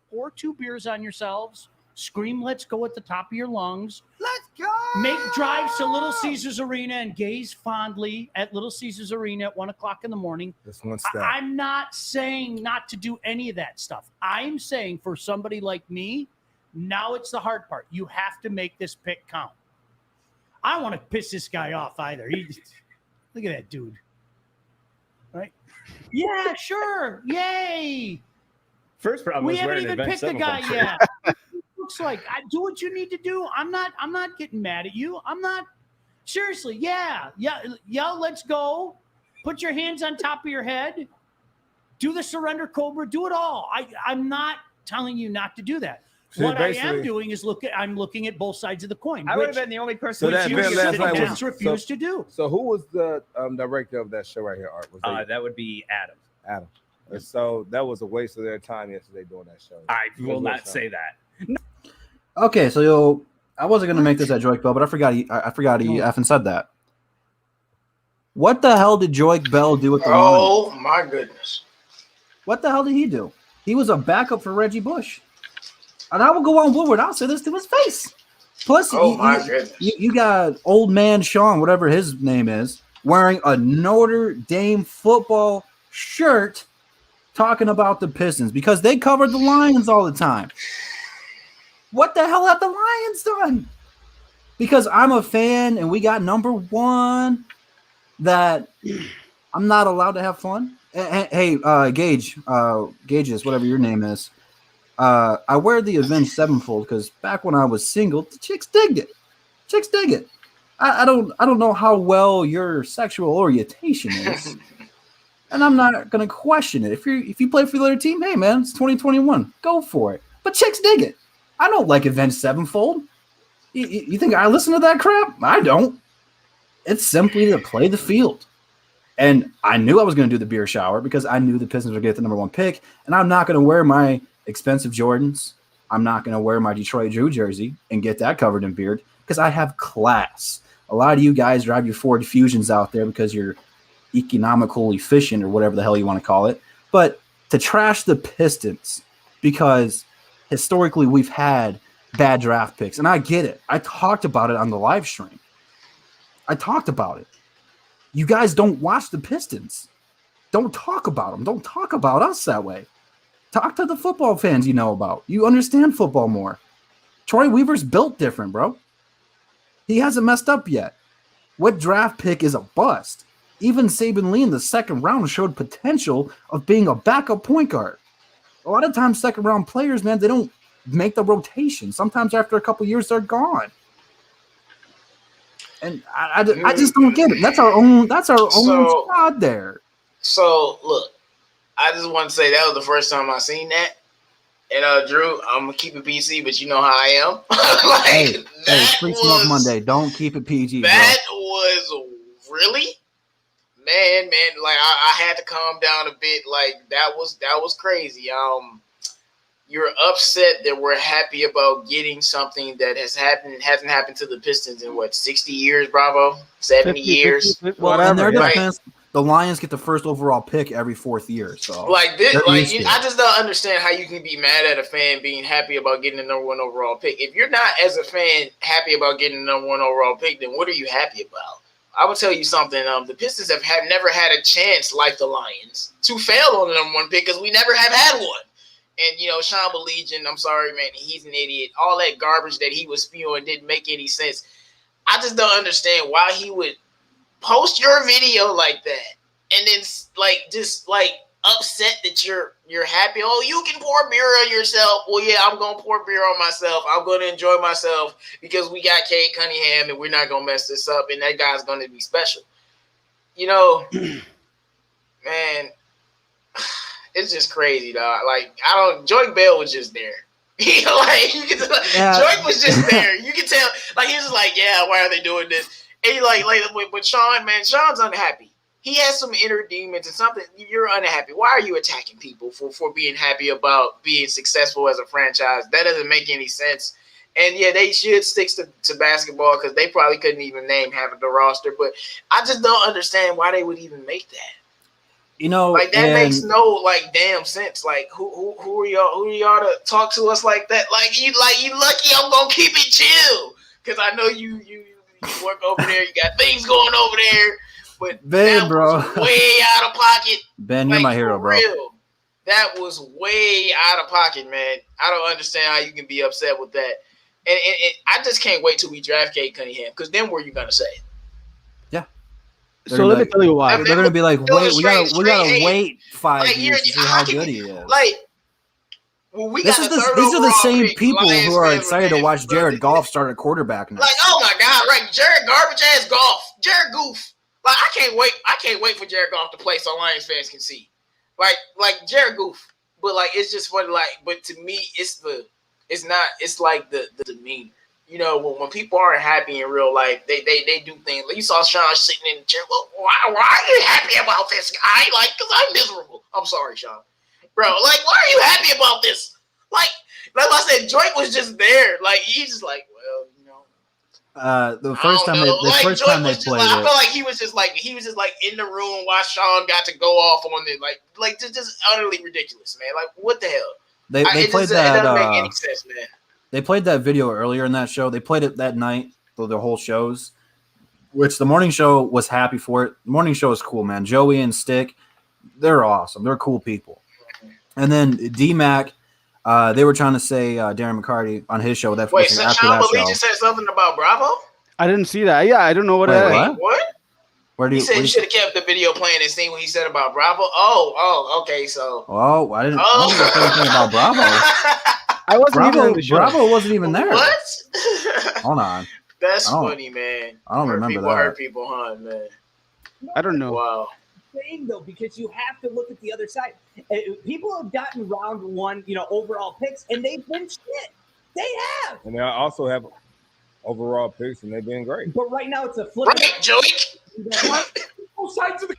Pour 2 beers on yourselves. Scream, let's go at the top of your lungs. Let's go! Make drives to Little Caesars Arena and gaze fondly at Little Caesars Arena at 1 o'clock in the morning. That's one step. I'm not saying not to do any of that stuff. I'm saying for somebody like me, now it's the hard part. You have to make this pick count. I don't want to piss this guy off either. Look at that dude. Right? Yeah, sure. Yay. First problem we was haven't wearing even an picked the guy yet. Looks like do what you need to do. I'm not getting mad at you. I'm not seriously. Yeah. Let's go. Put your hands on top of your head. Do the surrender cobra. Do it all. I'm not telling you not to do that. So what I am doing is I'm looking at both sides of the coin. I would have been the only person So that you event last night was refused to do. So who was the director of that show right here, Art? Was that would be Adam. Adam. And so that was a waste of their time yesterday doing that show. I will not say that. Okay, so I wasn't gonna make this at Joik Bell, but I forgot he effing said that. What the hell did Joik Bell do at the Oh my goodness! What the hell did he do? He was a backup for Reggie Bush. And I will go on Woodward. I'll say this to his face. Plus, goodness. you got old man Sean, whatever his name is, wearing a Notre Dame football shirt talking about the Pistons because they covered the Lions all the time. What the hell have the Lions done? Because I'm a fan and we got number one that I'm not allowed to have fun. Hey, Gage, Gages, whatever your name is. I wear the Avenged Sevenfold because back when I was single, the chicks digged it. Chicks dig it. I don't know how well your sexual orientation is, and I'm not gonna question it. If you play for the other team, hey man, it's 2021, go for it. But chicks dig it. I don't like Avenged Sevenfold. You think I listen to that crap? I don't. It's simply to play the field. And I knew I was going to do the beer shower because I knew the Pistons would get the number one pick, and I'm not going to wear my expensive Jordans. I'm not going to wear my Detroit Drew jersey and get that covered in beard because I have class. A lot of you guys drive your Ford Fusions out there because you're economical efficient or whatever the hell you want to call it. But to trash the Pistons because historically we've had bad draft picks, and I get it. I talked about it on the live stream. I talked about it. You guys don't watch the Pistons. Don't talk about them. Don't talk about us that way. Talk to the football fans you know about. You understand football more. Troy Weaver's built different, bro. He hasn't messed up yet. What draft pick is a bust? Even Saban Lee in the second round showed potential of being a backup point guard. A lot of times second round players, man, they don't make the rotation. Sometimes after a couple years, they're gone. And I just don't get it. That's our own squad there. So look, I just want to say that was the first time I seen that. And Drew, I'm gonna keep it PC, but you know how I am. Hey, Free Smoke Monday. Don't keep it PG. That was really, man. Like I had to calm down a bit. Like that was crazy. You're upset that we're happy about getting something that hasn't happened to the Pistons in 60 years, Bravo? 70 years. Well, in their defense, the Lions get the first overall pick every fourth year. So like this, I just don't understand how you can be mad at a fan being happy about getting the number one overall pick. If you're not, as a fan, happy about getting the number one overall pick, then what are you happy about? I will tell you something. The Pistons have never had a chance like the Lions to fail on the number one pick because we never have had one. And, Sean Belegian, I'm sorry, man, he's an idiot. All that garbage that he was spewing didn't make any sense. I just don't understand why he would post your video like that and then, just upset that you're happy. Oh, you can pour beer on yourself. Well, yeah, I'm going to pour beer on myself. I'm going to enjoy myself because we got Cade Cunningham and we're not going to mess this up, and that guy's going to be special. Man, it's just crazy, dog. Joy Bell was just there. You can tell, Joy was just there. You can tell, he was just like, yeah, why are they doing this? And but Sean, man, Sean's unhappy. He has some inner demons and something. You're unhappy. Why are you attacking people for being happy about being successful as a franchise? That doesn't make any sense. And yeah, they should stick to basketball because they probably couldn't even name half of the roster. But I just don't understand why they would even make that. That makes no damn sense. Who are y'all to talk to us like that? You lucky I'm gonna keep it chill because I know you work over there. You got things going over there. But Ben, that bro, was way out of pocket. Ben, you're my hero, bro. Real. That was way out of pocket, man. I don't understand how you can be upset with that. And I just can't wait till we draft Cade Cunningham because then what are you gonna say? Yeah. So let me tell you why. They're gonna be like, wait, we gotta wait 5 years to see how good he is. These are the same people who are excited to watch Jared Goff start at quarterback now. Oh my God, right? Jared garbage ass Goff. Jared Goof. I can't wait. I can't wait for Jared Goff to play so Lions fans can see. Jared Goof. But it's just funny. But to me, it's the demeanor. When people aren't happy in real life, they do things. You saw Sean sitting in the chair. Well, why are you happy about this guy? Because I'm miserable. I'm sorry, Sean. Bro, why are you happy about this? Like I said, Drake was just there. He's just well, the first time they played it, I feel like he was just in the room while Sean got to go off on it. Just utterly ridiculous, man. What the hell? They It played just, it doesn't make that. any sense, man. They played that video earlier in that show. They played it that night, the whole shows, which the morning show was happy for it. The morning show is cool, man. Joey and Stick, they're awesome. They're cool people. And then D-Mac, they were trying to say Darren McCarty on his show. Wait, so Sean Believe just said something about Bravo? I didn't see that. Yeah, I don't know what Wait, that is. what? What? Where do He you? said you should have kept the video playing and seen what he said about Bravo. Oh, okay, so. Oh, I didn't. Oh. I didn't say anything about Bravo. I wasn't even in the show. Bravo wasn't even there. What? Hold on. That's funny, man. I don't remember that. Hurt people, huh, man? I don't know. Wow. Thing though, because you have to look at the other side. People have gotten round one, overall picks, and they've been shit. They have. And they also have overall picks, and they've been great. But right now it's a flip. Right, Joey. Both sides of the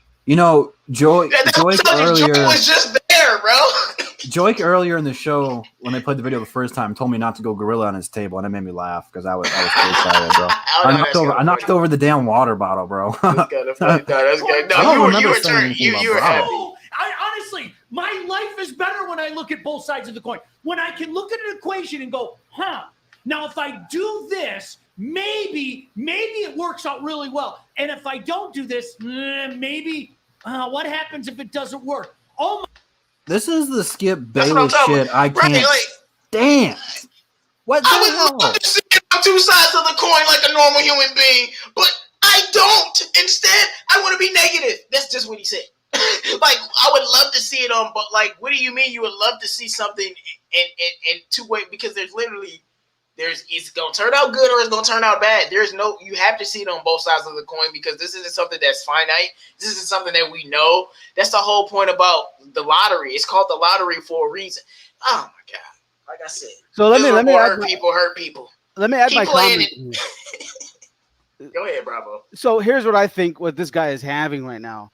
Joey earlier. Joey was just there, bro. Joey earlier in the show when they played the video the first time told me not to go gorilla on his table, and it made me laugh because I was so excited, bro. I knocked over the damn water bottle, bro. That's good. No, you were happy. Honestly, my life is better when I look at both sides of the coin. When I can look at an equation and go, now if I do this, maybe it works out really well. And if I don't do this, maybe what happens if it doesn't work? Oh my. This is the Skip Bayless shit I can't stand. What the hell? I would see it on two sides of the coin like a normal human being, but I don't. Instead, I want to be negative. That's just what he said. Like, I would love to see it on, but like, what do you mean you would love to see something in two-way? Because it's going to turn out good or it's going to turn out bad. You have to see it on both sides of the coin because this isn't something that's finite. This isn't something that we know. That's the whole point about the lottery. It's called the lottery for a reason. Oh my God. Like I said. So let me hurt people. Let me add Keep my comment. Go ahead, Bravo. So here's what I think what this guy is having right now.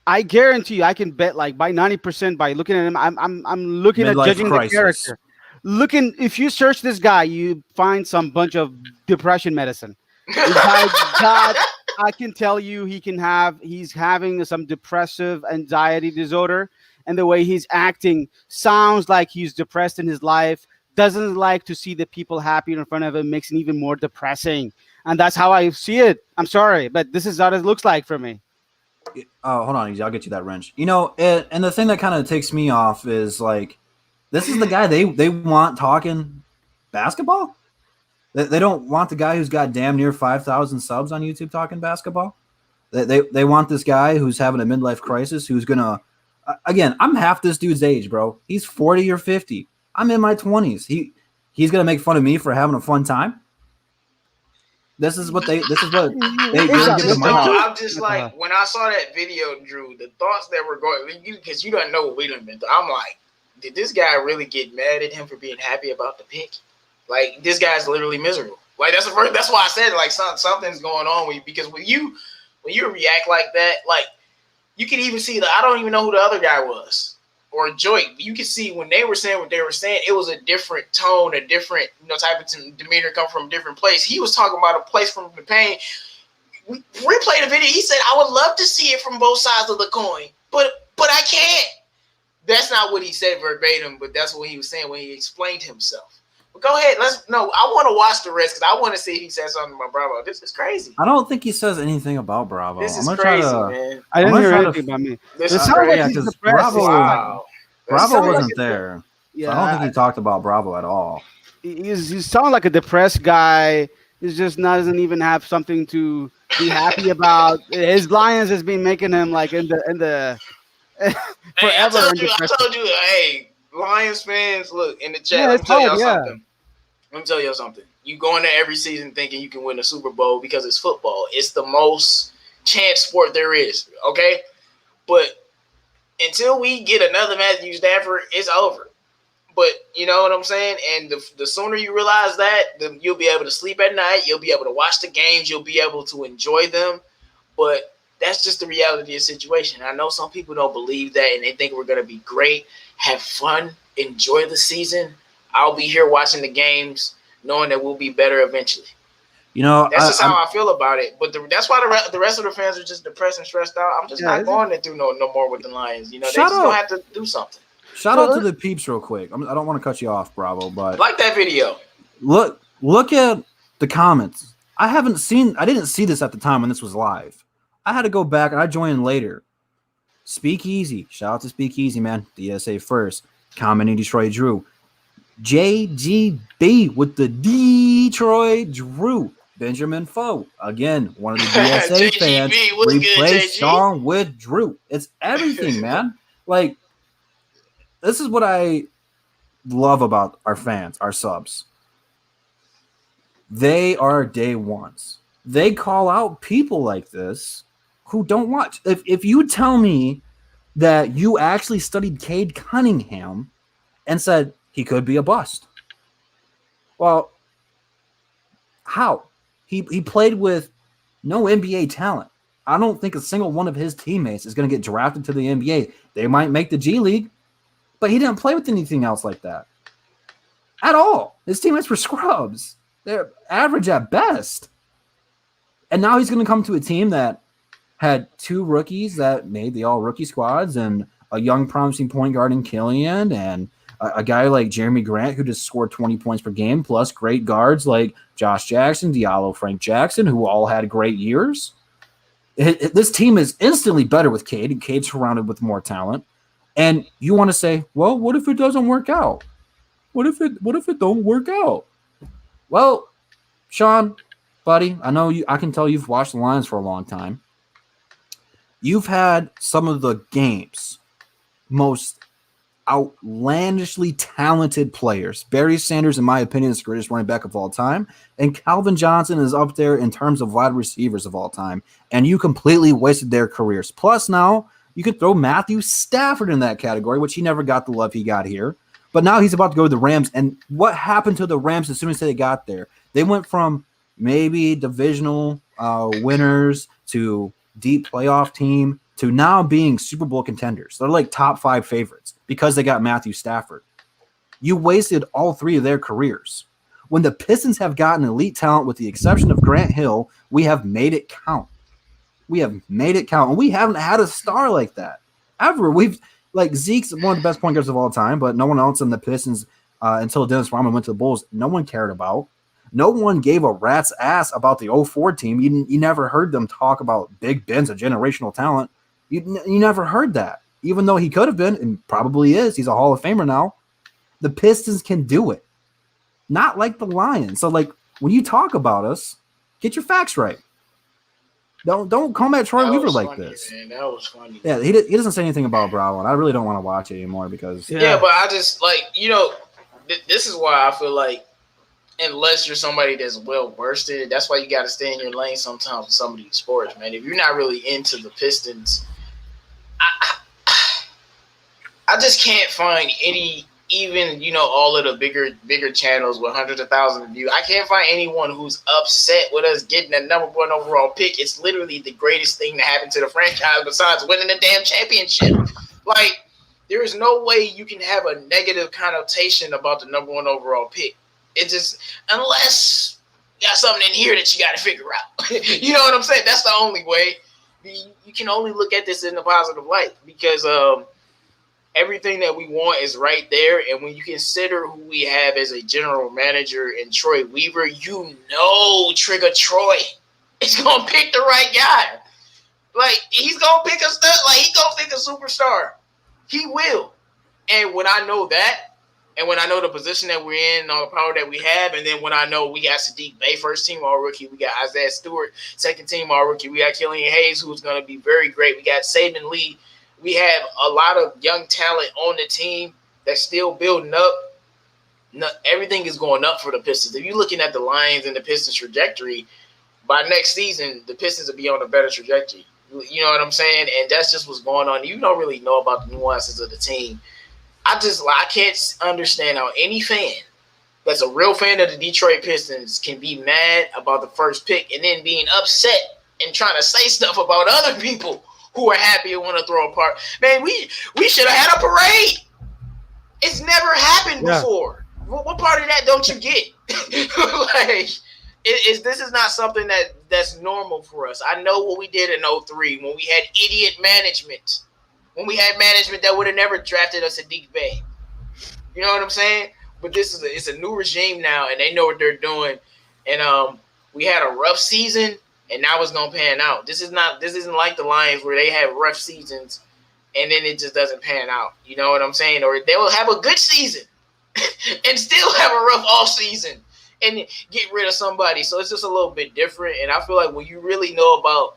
I guarantee you I can bet like by 90% by looking at him. I'm looking at judging the character. If you search this guy, you find some bunch of depression medicine. I can tell you he's having some depressive anxiety disorder, and the way he's acting sounds like he's depressed in his life, doesn't like to see the people happy in front of him, makes it even more depressing. And that's how I see it. I'm sorry, but this is what it looks like for me. Oh, hold on, I'll get you that wrench. And the thing that kind of takes me off is like, this is the guy they want talking basketball. They don't want the guy who's got damn near 5,000 subs on YouTube talking basketball. They want this guy who's having a midlife crisis, who's gonna. Again, I'm half this dude's age, bro. He's 40 or 50. I'm in my 20s. He's gonna make fun of me for having a fun time. This is what they. I'm just like, when I saw that video, Drew, the thoughts that were going, because you don't know what we done been through. I'm like, did this guy really get mad at him for being happy about the pick? Like, this guy's literally miserable. Like, that's why I said, like, something's going on with you. Because when you react like that, like, you can even see I don't even know who the other guy was. Or Joy. You can see when they were saying what they were saying, it was a different tone, a different, type of demeanor come from a different place. He was talking about a place from the pain. We replayed the video. He said, I would love to see it from both sides of the coin, but I can't. That's not what he said verbatim, but that's what he was saying when he explained himself. But go ahead. I want to watch the rest because I want to see if he says something about Bravo. This is crazy. I don't think he says anything about Bravo. This is crazy, man. I didn't hear anything about me. This is crazy. Because Bravo wasn't there. Yeah, so I don't think he talked about Bravo at all. He sounds like a depressed guy. He just doesn't even have something to be happy about. His Lions has been making him like in the forever. I told you, hey, Lions fans, look in the chat. Let me tell you something. You go into every season thinking you can win a Super Bowl because it's football. It's the most chance sport there is. Okay, but until we get another Matthew Stafford, it's over. But you know what I'm saying? And the sooner you realize that, then you'll be able to sleep at night. You'll be able to watch the games. You'll be able to enjoy them. But that's just the reality of the situation. I know some people don't believe that, and they think we're going to be great, have fun, enjoy the season. I'll be here watching the games, knowing that we'll be better eventually. That's just how I feel about it. But that's why the rest of the fans are just depressed and stressed out. I'm just not going to do no more with the Lions. They just going to have to do something. Shout out to the peeps real quick. I don't want to cut you off, Bravo, but Like that video. look at the comments. I didn't see this at the time when this was live. I had to go back and I joined later. Speakeasy. Shout out to Speakeasy, man. DSA first. Commenting Detroit Drew. JGB with the Detroit Drew. Benjamin Foe. Again, one of the DSA fans. Replace Sean with Drew. It's everything, man. Like, this is what I love about our fans, our subs. They are day ones. They call out people like this who don't watch. If you tell me that you actually studied Cade Cunningham and said he could be a bust, well, how? He played with no NBA talent. I don't think a single one of his teammates is going to get drafted to the NBA. They might make the G League, but he didn't play with anything else like that at all. His teammates were scrubs. They're average at best. And now he's going to come to a team that had 2 rookies that made the all-rookie squads and a young, promising point guard in Killian and a guy like Jeremy Grant who just scored 20 points per game, plus great guards like Josh Jackson, Diallo, Frank Jackson, who all had great years. This team is instantly better with Cade, and Cade's surrounded with more talent. And you want to say, well, what if it doesn't work out? What if it don't work out? Well, Sean, buddy, I can tell you've watched the Lions for a long time. You've had some of the game's most outlandishly talented players. Barry Sanders, in my opinion, is the greatest running back of all time. And Calvin Johnson is up there in terms of wide receivers of all time. And you completely wasted their careers. Plus, now you could throw Matthew Stafford in that category, which he never got the love he got here. But now he's about to go to the Rams. And what happened to the Rams as soon as they got there? They went from maybe divisional winners to deep playoff team to now being Super Bowl contenders. They're like top 5 favorites because they got Matthew Stafford. You wasted all 3 of their careers. When the Pistons have gotten elite talent, with the exception of Grant Hill, we have made it count. We have made it count. And we haven't had a star like that ever. Zeke's one of the best point guards of all time, but no one else in the Pistons until Dennis Rodman went to the Bulls, no one cared about. No one gave a rat's ass about the 04 team. You never heard them talk about Big Ben's a generational talent. You never heard that. Even though he could have been, and probably is, he's a Hall of Famer now. The Pistons can do it. Not like the Lions. So, when you talk about us, get your facts right. Don't come at Troy Weaver like this. Man. That was funny. Yeah, he doesn't say anything about Bravo, and I really don't want to watch it anymore because... Yeah, but I just, this is why I feel like unless you're somebody that's well versed in it, that's why you got to stay in your lane sometimes with some of these sports, man. If you're not really into the Pistons, I just can't find any, even, all of the bigger channels with hundreds of thousands of views. I can't find anyone who's upset with us getting that number 1 overall pick. It's literally the greatest thing to happen to the franchise besides winning the damn championship. There is no way you can have a negative connotation about the number 1 overall pick. It's just, unless you got something in here that you got to figure out. You know what I'm saying? That's the only way. You can only look at this in a positive light because everything that we want is right there. And when you consider who we have as a general manager in Troy Weaver, Trigger Troy is going to pick the right guy. He's going to pick a stud. He's going to pick a superstar. He will. And when I know that, and when I know the position that we're in and all the power that we have, and then when I know we got Sadiq Bey, first team all-rookie, we got Isaiah Stewart, second team all-rookie, we got Killian Hayes, who's going to be very great. We got Saban Lee. We have a lot of young talent on the team that's still building up. Everything is going up for the Pistons. If you're looking at the Lions and the Pistons trajectory, by next season, the Pistons will be on a better trajectory. You know what I'm saying? And that's just what's going on. You don't really know about the nuances of the team. I can't understand how any fan that's a real fan of the Detroit Pistons can be mad about the first pick and then being upset and trying to say stuff about other people who are happy and want to throw a party. Man, we should have had a parade. It's never happened before. What part of that don't you get? This is not something that's normal for us. I know what we did in 03 when we had idiot management. when we had management that would have never drafted us Sadiq Bey. You know what I'm saying? But it's a new regime now, and they know what they're doing. And we had a rough season, and now it's gonna pan out. This isn't like the Lions where they have rough seasons, and then it just doesn't pan out. You know what I'm saying? Or they will have a good season and still have a rough off season and get rid of somebody. So it's just a little bit different. And I feel like when you really know about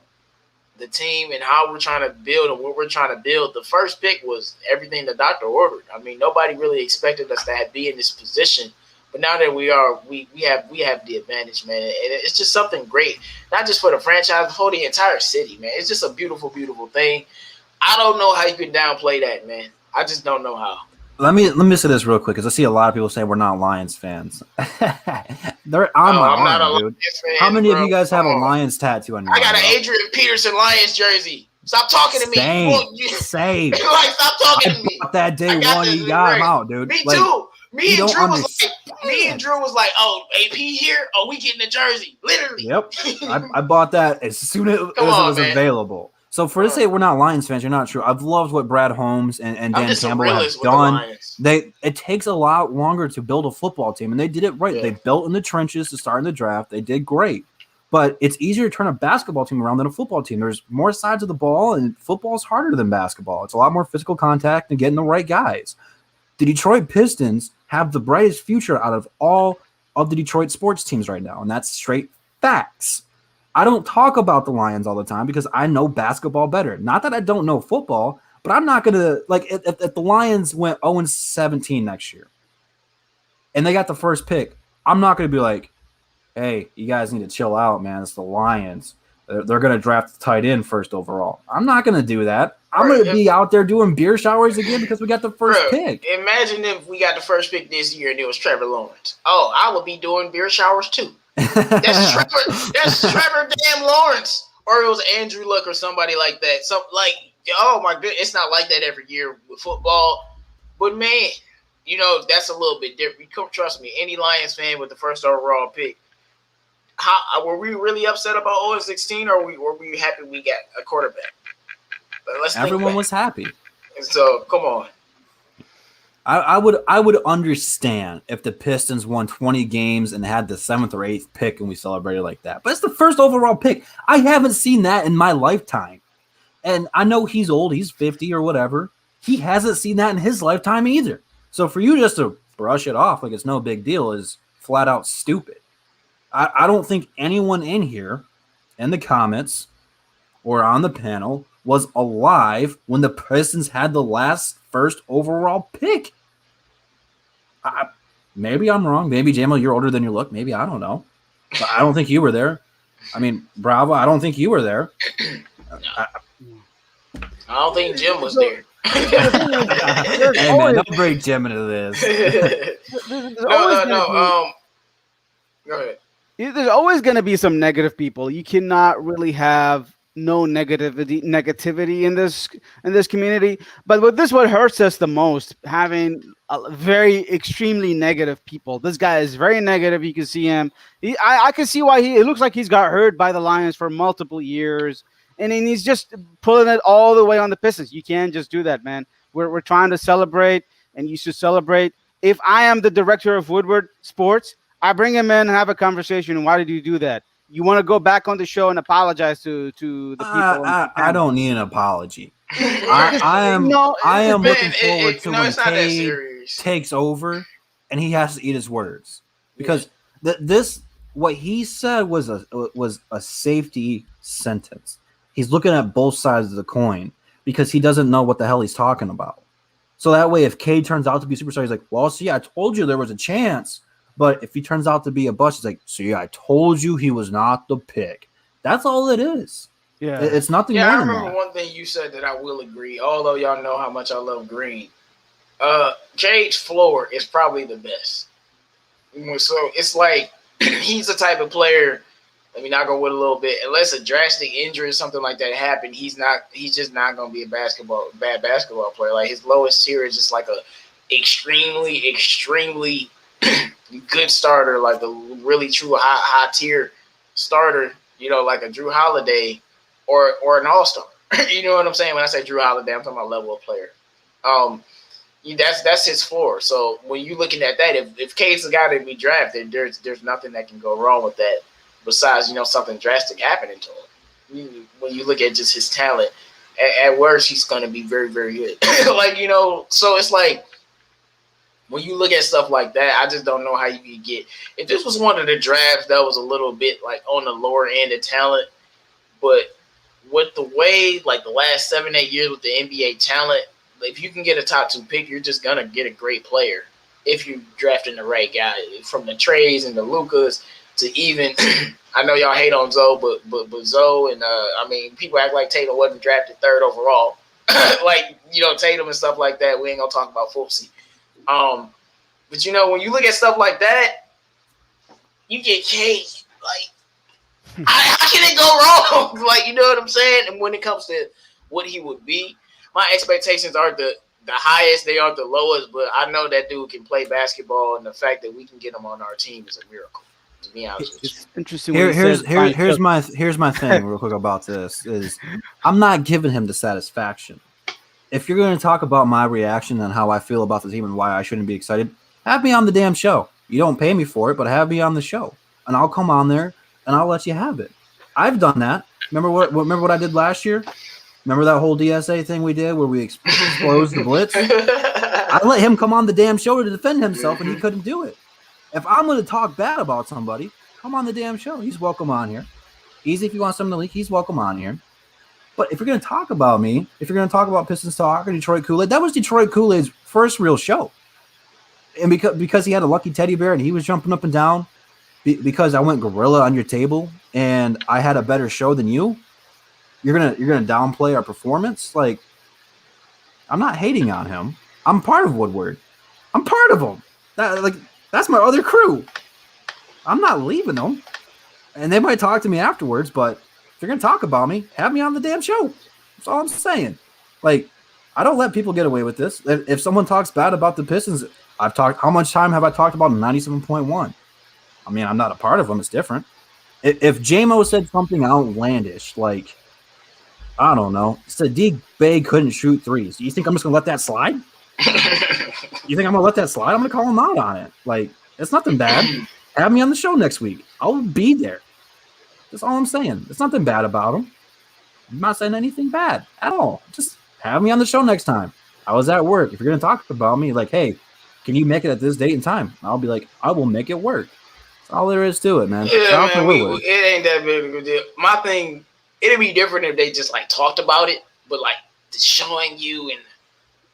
the team and how we're trying to build and what we're trying to build, the first pick was everything the doctor ordered. I mean, nobody really expected us to be in this position. But now that we are, we have the advantage, man. And it's just something great, not just for the franchise, but for the entire city, man. It's just a beautiful, beautiful thing. I don't know how you can downplay that, man. I just don't know how. Let me say this real quick because I see a lot of people say we're not Lions fans. They're on my I'm not arm, a dude. Lions fan, How many bro. of you guys have a Lions tattoo on your I arm? got an bro? Adrian Peterson Lions jersey. Stop talking to me. Same. Like, stop talking to me. That day one, you got him out, dude. Me Like, too. Me you and don't Drew understand. was like, oh, AP here? Oh, we getting the jersey. Literally. Yep. I bought that as soon as it was available. So for to say we're not Lions fans, you're not true. I've loved what Brad Holmes and Dan Campbell have done. It takes a lot longer to build a football team, and they did it right. Yeah. They built in the trenches to start in the draft. They did great. But it's easier to turn a basketball team around than a football team. There's more sides of the ball, and football is harder than basketball. It's a lot more physical contact and getting the right guys. The Detroit Pistons have the brightest future out of all of the Detroit sports teams right now, and that's straight facts. I don't talk about the Lions all the time because I know basketball better. Not that I don't know football, but I'm not going to – like if the Lions went 0-17 next year and they got the first pick, I'm not going to be like, hey, you guys need to chill out, man. It's the Lions. They're going to draft the tight end first overall. I'm not going to do that. I'm going to be out there doing beer showers again because we got the first pick. Imagine if we got the first pick this year and it was Trevor Lawrence. Oh, I would be doing beer showers too. That's Trevor damn Lawrence. Or it was Andrew Luck or somebody like that. Oh my goodness, it's not like that every year with football. But man, you know, that's a little bit different. Trust me, any Lions fan with the first overall pick, were we really upset about 0-16 or were we happy we got a quarterback? Everyone was happy. So come on. I would understand if the Pistons won 20 games and had the 7th or 8th pick and we celebrated like that. But it's the first overall pick. I haven't seen that in my lifetime. And I know he's old. He's 50 or whatever. He hasn't seen that in his lifetime either. So for you just to brush it off like it's no big deal is flat out stupid. I don't think anyone in here in the comments or on the panel was alive when the Pistons had the first overall pick. Maybe I'm wrong. Maybe, Jamal, you're older than you look. Maybe, I don't know. But I don't think you were there. I mean, Bravo, I don't think you were there. I don't think Jim was there. Hey, man, don't bring Jim into this. No. Go ahead. There's always going to be some negative people. You cannot really have no negativity in this community. But what hurts us the most, having very extremely negative people. This guy is very negative. You can see him. I can see why it looks like he's got hurt by the Lions for multiple years. And then he's just pulling it all the way on the Pistons. You can't just do that, man. We're trying to celebrate, and you should celebrate. If I am the director of Woodward Sports, I bring him in and have a conversation. Why did you do that? You want to go back on the show and apologize to the people? I don't need an apology. I am looking forward to when Cade takes over and he has to eat his words, because what he said was a safety sentence. He's looking at both sides of the coin because he doesn't know what the hell he's talking about. So that way, if Cade turns out to be a superstar, he's like, well, see, I told you there was a chance. But if he turns out to be a bust, he's like, see, I told you he was not the pick. That's all it is. Yeah, it's nothing more I than remember that. one thing you said that I will agree, although y'all know how much I love Green. Cade's floor is probably the best. So it's like he's the type of player. Let me not go with a little bit. Unless a drastic injury or something like that happened, he's just not going to be a bad basketball player. Like his lowest tier is just like a extremely, extremely good starter, like a really true high tier starter, you know, like a Drew Holiday or an all-star. You know what I'm saying? When I say Drew Holiday, I'm talking about level of player. That's his floor. So when you're looking at that, if Cade's the guy to be drafted, there's nothing that can go wrong with that. Besides, something drastic happening to him. When you look at just his talent, at worst, he's going to be very, very good. So it's like when you look at stuff like that, I just don't know how you could get. If this was one of the drafts that was a little bit like on the lower end of talent, but with the way like the last 7-8 years with the NBA talent. If you can get a top 2 pick, you're just gonna get a great player if you're drafting the right guy. From the Trays and the Lucas to even, I know y'all hate on Zoe, but Zoe and people act like Tatum wasn't drafted 3rd overall, Tatum and stuff like that. We ain't gonna talk about Fultzy. But when you look at stuff like that, you get Cade. How can it go wrong? You know what I'm saying? And when it comes to what he would be. My expectations aren't the highest, they aren't the lowest, but I know that dude can play basketball, and the fact that we can get him on our team is a miracle, to be honest with you. It's interesting. Here's my thing real quick about this is I'm not giving him the satisfaction. If you're going to talk about my reaction and how I feel about the team and why I shouldn't be excited, have me on the damn show. You don't pay me for it, but have me on the show, and I'll come on there and I'll let you have it. I've done that. Remember what I did last year? Remember that whole DSA thing we did where we exposed the blitz? I let him come on the damn show to defend himself, and he couldn't do it. If I'm going to talk bad about somebody, come on the damn show. He's welcome on here. Easy if you want something to leak, he's welcome on here. But if you're going to talk about me, if you're going to talk about Pistons Talk or Detroit Kool-Aid, that was Detroit Kool-Aid's first real show. And because he had a lucky teddy bear and he was jumping up and down because I went gorilla on your table and I had a better show than you, You're gonna downplay our performance? I'm not hating on him. I'm part of Woodward. I'm part of them. That's my other crew. I'm not leaving them. And they might talk to me afterwards, but if you're gonna talk about me, have me on the damn show. That's all I'm saying. I don't let people get away with this. If someone talks bad about the Pistons, how much time have I talked about 97.1? I'm not a part of them. It's different. If J-Mo said something outlandish, I don't know. Sadiq Bey couldn't shoot threes. Do you think I'm just going to let that slide? You think I'm going to let that slide? I'm going to call him out on it. It's nothing bad. Have me on the show next week. I'll be there. That's all I'm saying. There's nothing bad about him. I'm not saying anything bad at all. Just have me on the show next time. I was at work. If you're going to talk about me, hey, can you make it at this date and time? I'll be like, I will make it work. That's all there is to it, man. Yeah, man, it ain't that big of a deal. My thing, it'd be different if they just talked about it, but showing you and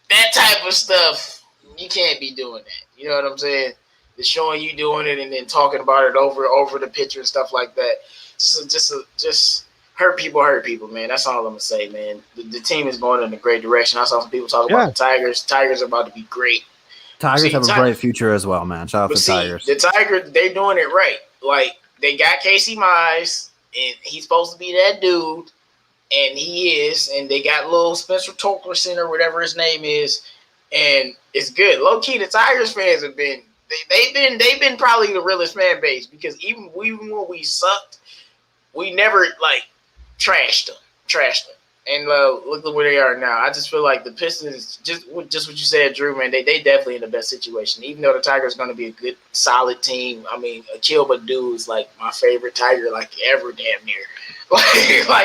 that type of stuff, you can't be doing that. You know what I'm saying? The showing you doing it and then talking about it over the picture and stuff like that. Just hurt people, man. That's all I'm gonna say, man. The team is going in a great direction. I saw some people talk about the Tigers. Tigers are about to be great. Tigers have a bright future as well, man. Shout out to the Tigers. The Tigers, they're doing it right. They got Casey Mize, and he's supposed to be that dude, and he is. And they got little Spencer Torkelson or whatever his name is, and it's good. Low key, the Tigers fans have been they've been probably the realest fan base because even when we sucked, we never trashed them. And look at where they are now. I just feel like the Pistons, just what you said, Drew, man, they definitely in the best situation. Even though the Tigers are going to be a good, solid team. Akil Badu is my favorite Tiger ever, damn near.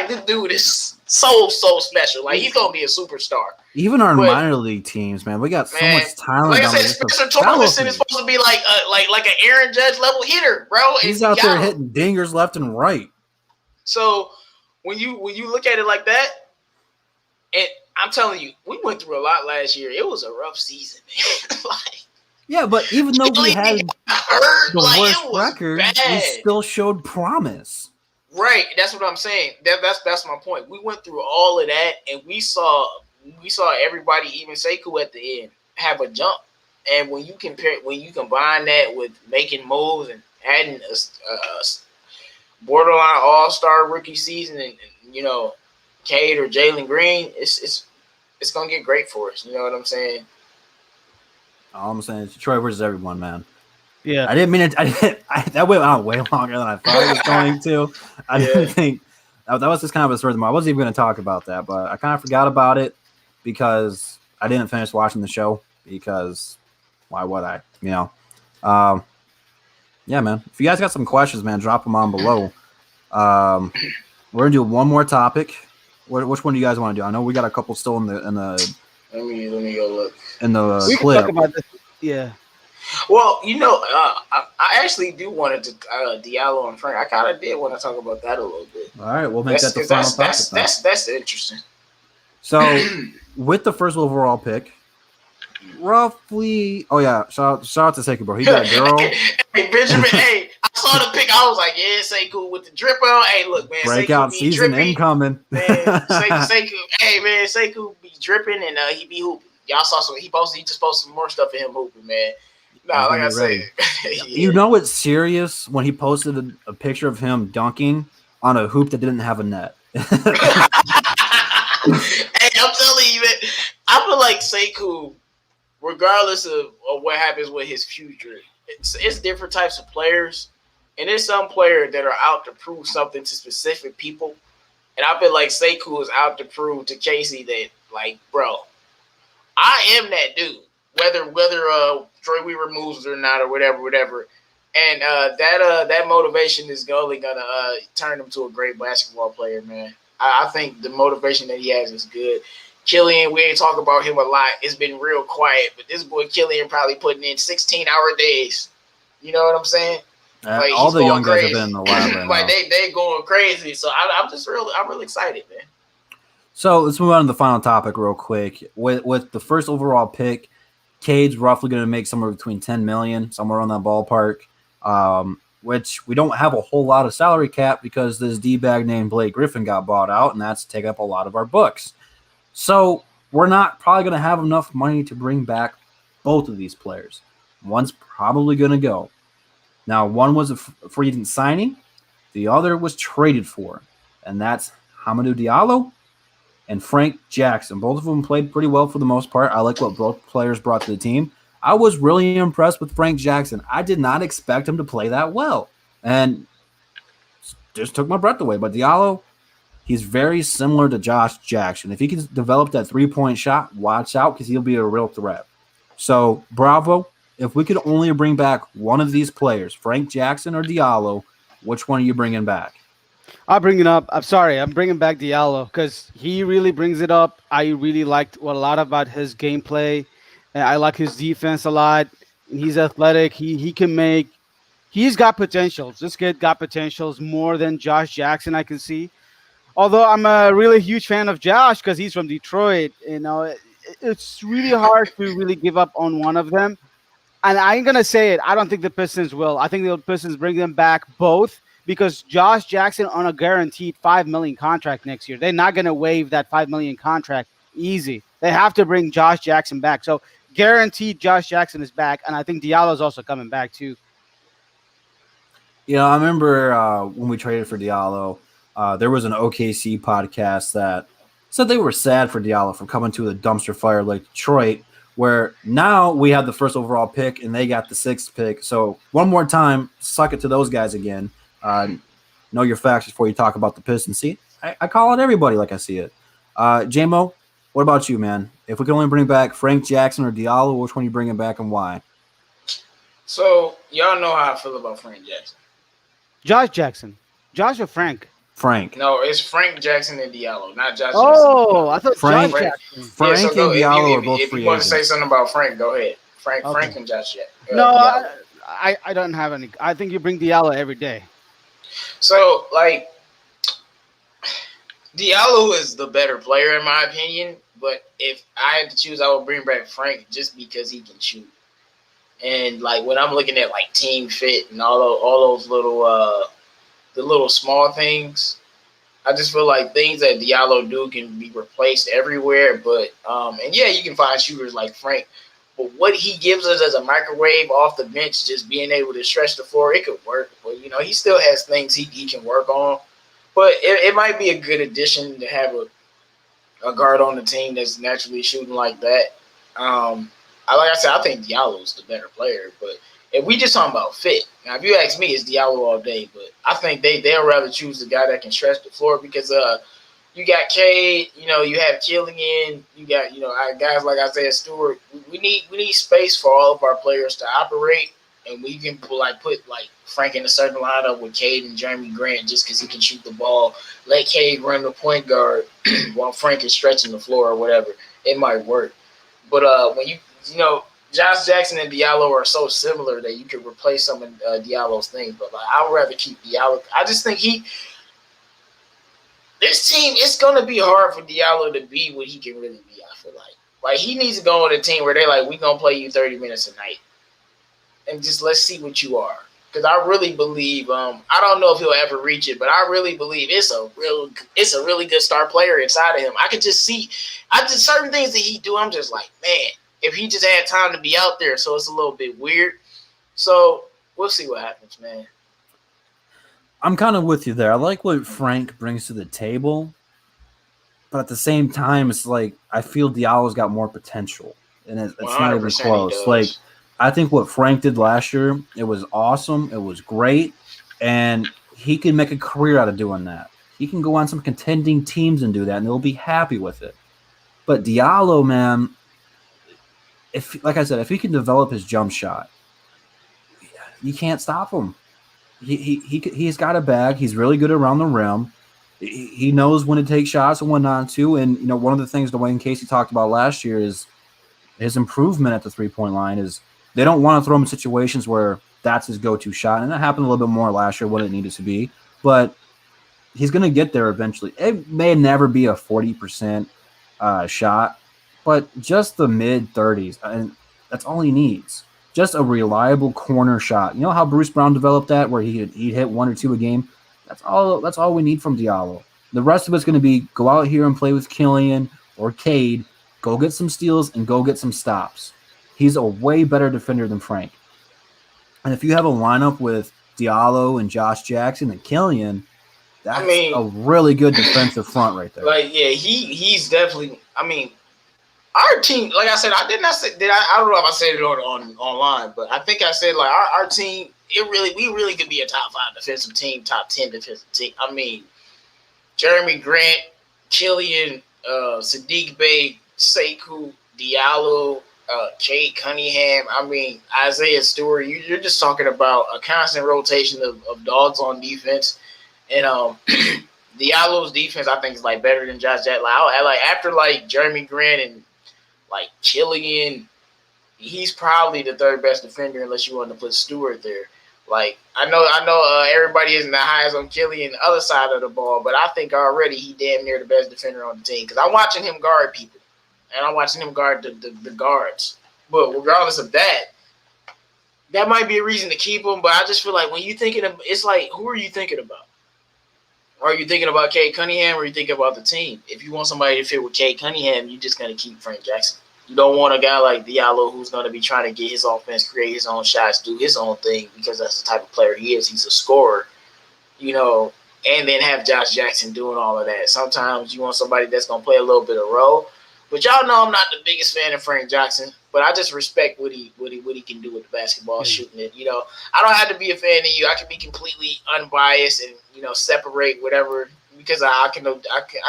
This dude is so special. He's going to be a superstar. Even our minor league teams, man, we got so much talent. Like I said, Spencer Torkelson is supposed to be like an Aaron Judge level hitter, bro. He's out there hitting dingers left and right. So when you look at it like that, and I'm telling you, we went through a lot last year. It was a rough season, man. Yeah, but even though we had the worst record, we still showed promise. Right, that's what I'm saying. That's my point. We went through all of that, and we saw everybody, even Sekou at the end, have a jump. And when you combine that with making moves and adding a borderline all-star rookie season, and Cade or Jalen Green, it's gonna get great for us. You know what I'm saying? All I'm saying is Detroit versus everyone, man. Yeah, I didn't mean it. That went on way longer than I thought it was going to. I didn't think that was just kind of a story. I wasn't even going to talk about that, but I kind of forgot about it because I didn't finish watching the show. Because why would I? You know. Yeah, man. If you guys got some questions, man, drop them on below. We're gonna do one more topic. Which one do you guys want to do? I know we got a couple still in the Let me go look. in the We can clip. talk about this. Yeah. Well, I actually do want to Diallo and Frank. I kind of did want to talk about that a little bit. All right, we'll make that the final topic. That's interesting. So, with the first overall pick, roughly. Oh yeah, shout out to Sekou, bro. He got a girl. Hey, Benjamin. Hey, I saw the pick. I was like, yeah, Sekou with the drip on. Hey, look, man, Breakout Sekou be season drippy. incoming. Man, Sekou. Hey, man, Sekou be dripping and he be hooping. Y'all saw some. He just posted some more stuff of him hooping, man. Nah, like I said, yeah. You know it's serious when he posted a picture of him dunking on a hoop that didn't have a net. Hey, I'm telling you, man, I feel like Sekou, regardless of what happens with his future, it's different types of players, and there's some players that are out to prove something to specific people, and I feel like Sekou is out to prove to Casey that, like, bro, I am that dude, whether Troy Weaver moves or not or whatever, and that motivation is only gonna turn him to a great basketball player, man. I think the motivation that he has is good. Killian, we ain't talk about him a lot. It's been real quiet, but this boy Killian probably putting in 16-hour days. You know what I'm saying? Like, all the young guys crazy. have been in the lab right like now. they going crazy. So I'm really excited, man. So let's move on to the final topic real quick. With the first overall pick, Cade's roughly going to make somewhere between $10 million, somewhere on that ballpark. Which we don't have a whole lot of salary cap because this D-bag named Blake Griffin got bought out, and that's take up a lot of our books. So we're not probably going to have enough money to bring back both of these players. One's probably going to go. Now, one was a free agent signing. The other was traded for, and that's Hamidou Diallo and Frank Jackson. Both of them played pretty well for the most part. I like what both players brought to the team. I was really impressed with Frank Jackson. I did not expect him to play that well, and just took my breath away. But Diallo, he's very similar to Josh Jackson. If he can develop that three-point shot, watch out because he'll be a real threat. So, bravo. If we could only bring back one of these players, Frank Jackson or Diallo, which one are you bringing back? I'll bring it up. I'm sorry. I'm bringing back Diallo because he really brings it up. I really liked a lot about his gameplay. I like his defense a lot. He's athletic. He can make. He's got potentials. This kid got potentials more than Josh Jackson I can see. Although I'm a really huge fan of Josh because he's from Detroit. You know, it's really hard to really give up on one of them. And I ain't gonna say it. I don't think the Pistons will. I think the Pistons bring them back both because Josh Jackson on a guaranteed $5 million contract next year. They're not gonna waive that $5 million contract easy. They have to bring Josh Jackson back. So guaranteed, Josh Jackson is back, and I think Diallo is also coming back too. You know, I remember when we traded for Diallo, there was an OKC podcast that said they were sad for Diallo for coming to a dumpster fire like Detroit, where now we have the first overall pick and they got the 6th pick. So one more time, suck it to those guys again. Know your facts before you talk about the Pistons. See, I call it everybody like I see it. J-Mo, what about you, man? If we can only bring back Frank Jackson or Diallo, which one are you bringing back and why? So y'all know how I feel about Frank Jackson. Josh Jackson. Josh or Frank? Frank. No, it's Frank Jackson and Diallo, not Josh Oh, I thought Frank, Josh Jackson. Frank so and go, Diallo are both if free you want to agents. say something about Frank, go ahead. Frank and Josh Jackson. No, Diallo. I don't have any. I think you bring Diallo every day. So, like, Diallo is the better player in my opinion, but if I had to choose, I would bring back Frank just because he can shoot. And like when I'm looking at like team fit and all those little the little small things, I just feel like things that Diallo do can be replaced everywhere. But and yeah, you can find shooters like Frank, but what he gives us as a microwave off the bench, just being able to stretch the floor, it could work. But you know, he still has things he can work on. But it might be a good addition to have a guard on the team that's naturally shooting like that. Like I said, I think Diallo's the better player, but If we just talking about fit, now if you ask me, it's Diallo all day. But I think they'll rather choose the guy that can stretch the floor because you got Cade, you have Killian, you got guys like Isaiah Stewart. We need space for all of our players to operate, and we can put Frank in a certain lineup with Cade and Jeremy Grant just because he can shoot the ball. Let Cade run the point guard while Frank is stretching the floor or whatever. It might work, but when Josh Jackson and Diallo are so similar that you could replace some of Diallo's things. But I would rather keep Diallo. I just think this team, it's going to be hard for Diallo to be what he can really be, I feel like. Like, he needs to go on a team where they're like, we're going to play you 30 minutes a night. And just let's see what you are. Because I really believe, I don't know if he'll ever reach it, but I really believe it's a really good star player inside of him. I could just see, certain things that he do, I'm just like, man, if he just had time to be out there, so it's a little bit weird. So we'll see what happens, man. I'm kind of with you there. I like what Frank brings to the table, but at the same time, it's like I feel Diallo's got more potential, and it's not even close. Like, I think what Frank did last year, it was awesome. It was great, and he can make a career out of doing that. He can go on some contending teams and do that, and they'll be happy with it. But Diallo, man, like I said, if he can develop his jump shot, you can't stop him. He's got a bag. He's really good around the rim. He knows when to take shots and when not to. And one of the things Dwayne Casey talked about last year is his improvement at the 3-point line. Is they don't want to throw him in situations where that's his go-to shot, and that happened a little bit more last year when it needed to be. But he's going to get there eventually. It may never be a 40% shot, but just the mid-30s, and that's all he needs. Just a reliable corner shot. You know how Bruce Brown developed that, where he'd hit 1 or 2 a game? That's all we need from Diallo. The rest of it's going to be go out here and play with Killian or Cade, go get some steals, and go get some stops. He's a way better defender than Frank. And if you have a lineup with Diallo and Josh Jackson and Killian, that's a really good defensive front right there. Like, yeah, he's definitely – our team, like I said, I don't know if I said it online, but I think I said, like, our team, we really could be a top 5 defensive team, top 10 defensive team. Jeremy Grant, Killian, Sadiq Bey, Sekou, Diallo, Cade Cunningham, Isaiah Stewart. You're just talking about a constant rotation of dogs on defense. And Diallo's defense, I think, is like better than Josh Jackson. After Jeremy Grant and Killian, he's probably the 3rd best defender unless you want to put Stewart there. Like, I know everybody isn't the highest on Killian, the other side of the ball, but I think already he damn near the best defender on the team because I'm watching him guard people, and I'm watching him guard the guards. But regardless of that, that might be a reason to keep him, but I just feel like when you thinking of, it's like, who are you thinking about? Are you thinking about Cade Cunningham, or are you thinking about the team? If you want somebody to fit with Cade Cunningham, you're just going to keep Frank Jackson. You don't want a guy like Diallo who's going to be trying to get his offense, create his own shots, do his own thing because that's the type of player he is. He's a scorer, and then have Josh Jackson doing all of that. Sometimes you want somebody that's going to play a little bit of role. But y'all know I'm not the biggest fan of Frank Jackson, but I just respect what he can do with the basketball, shooting it. I don't have to be a fan of you. I can be completely unbiased and separate whatever because I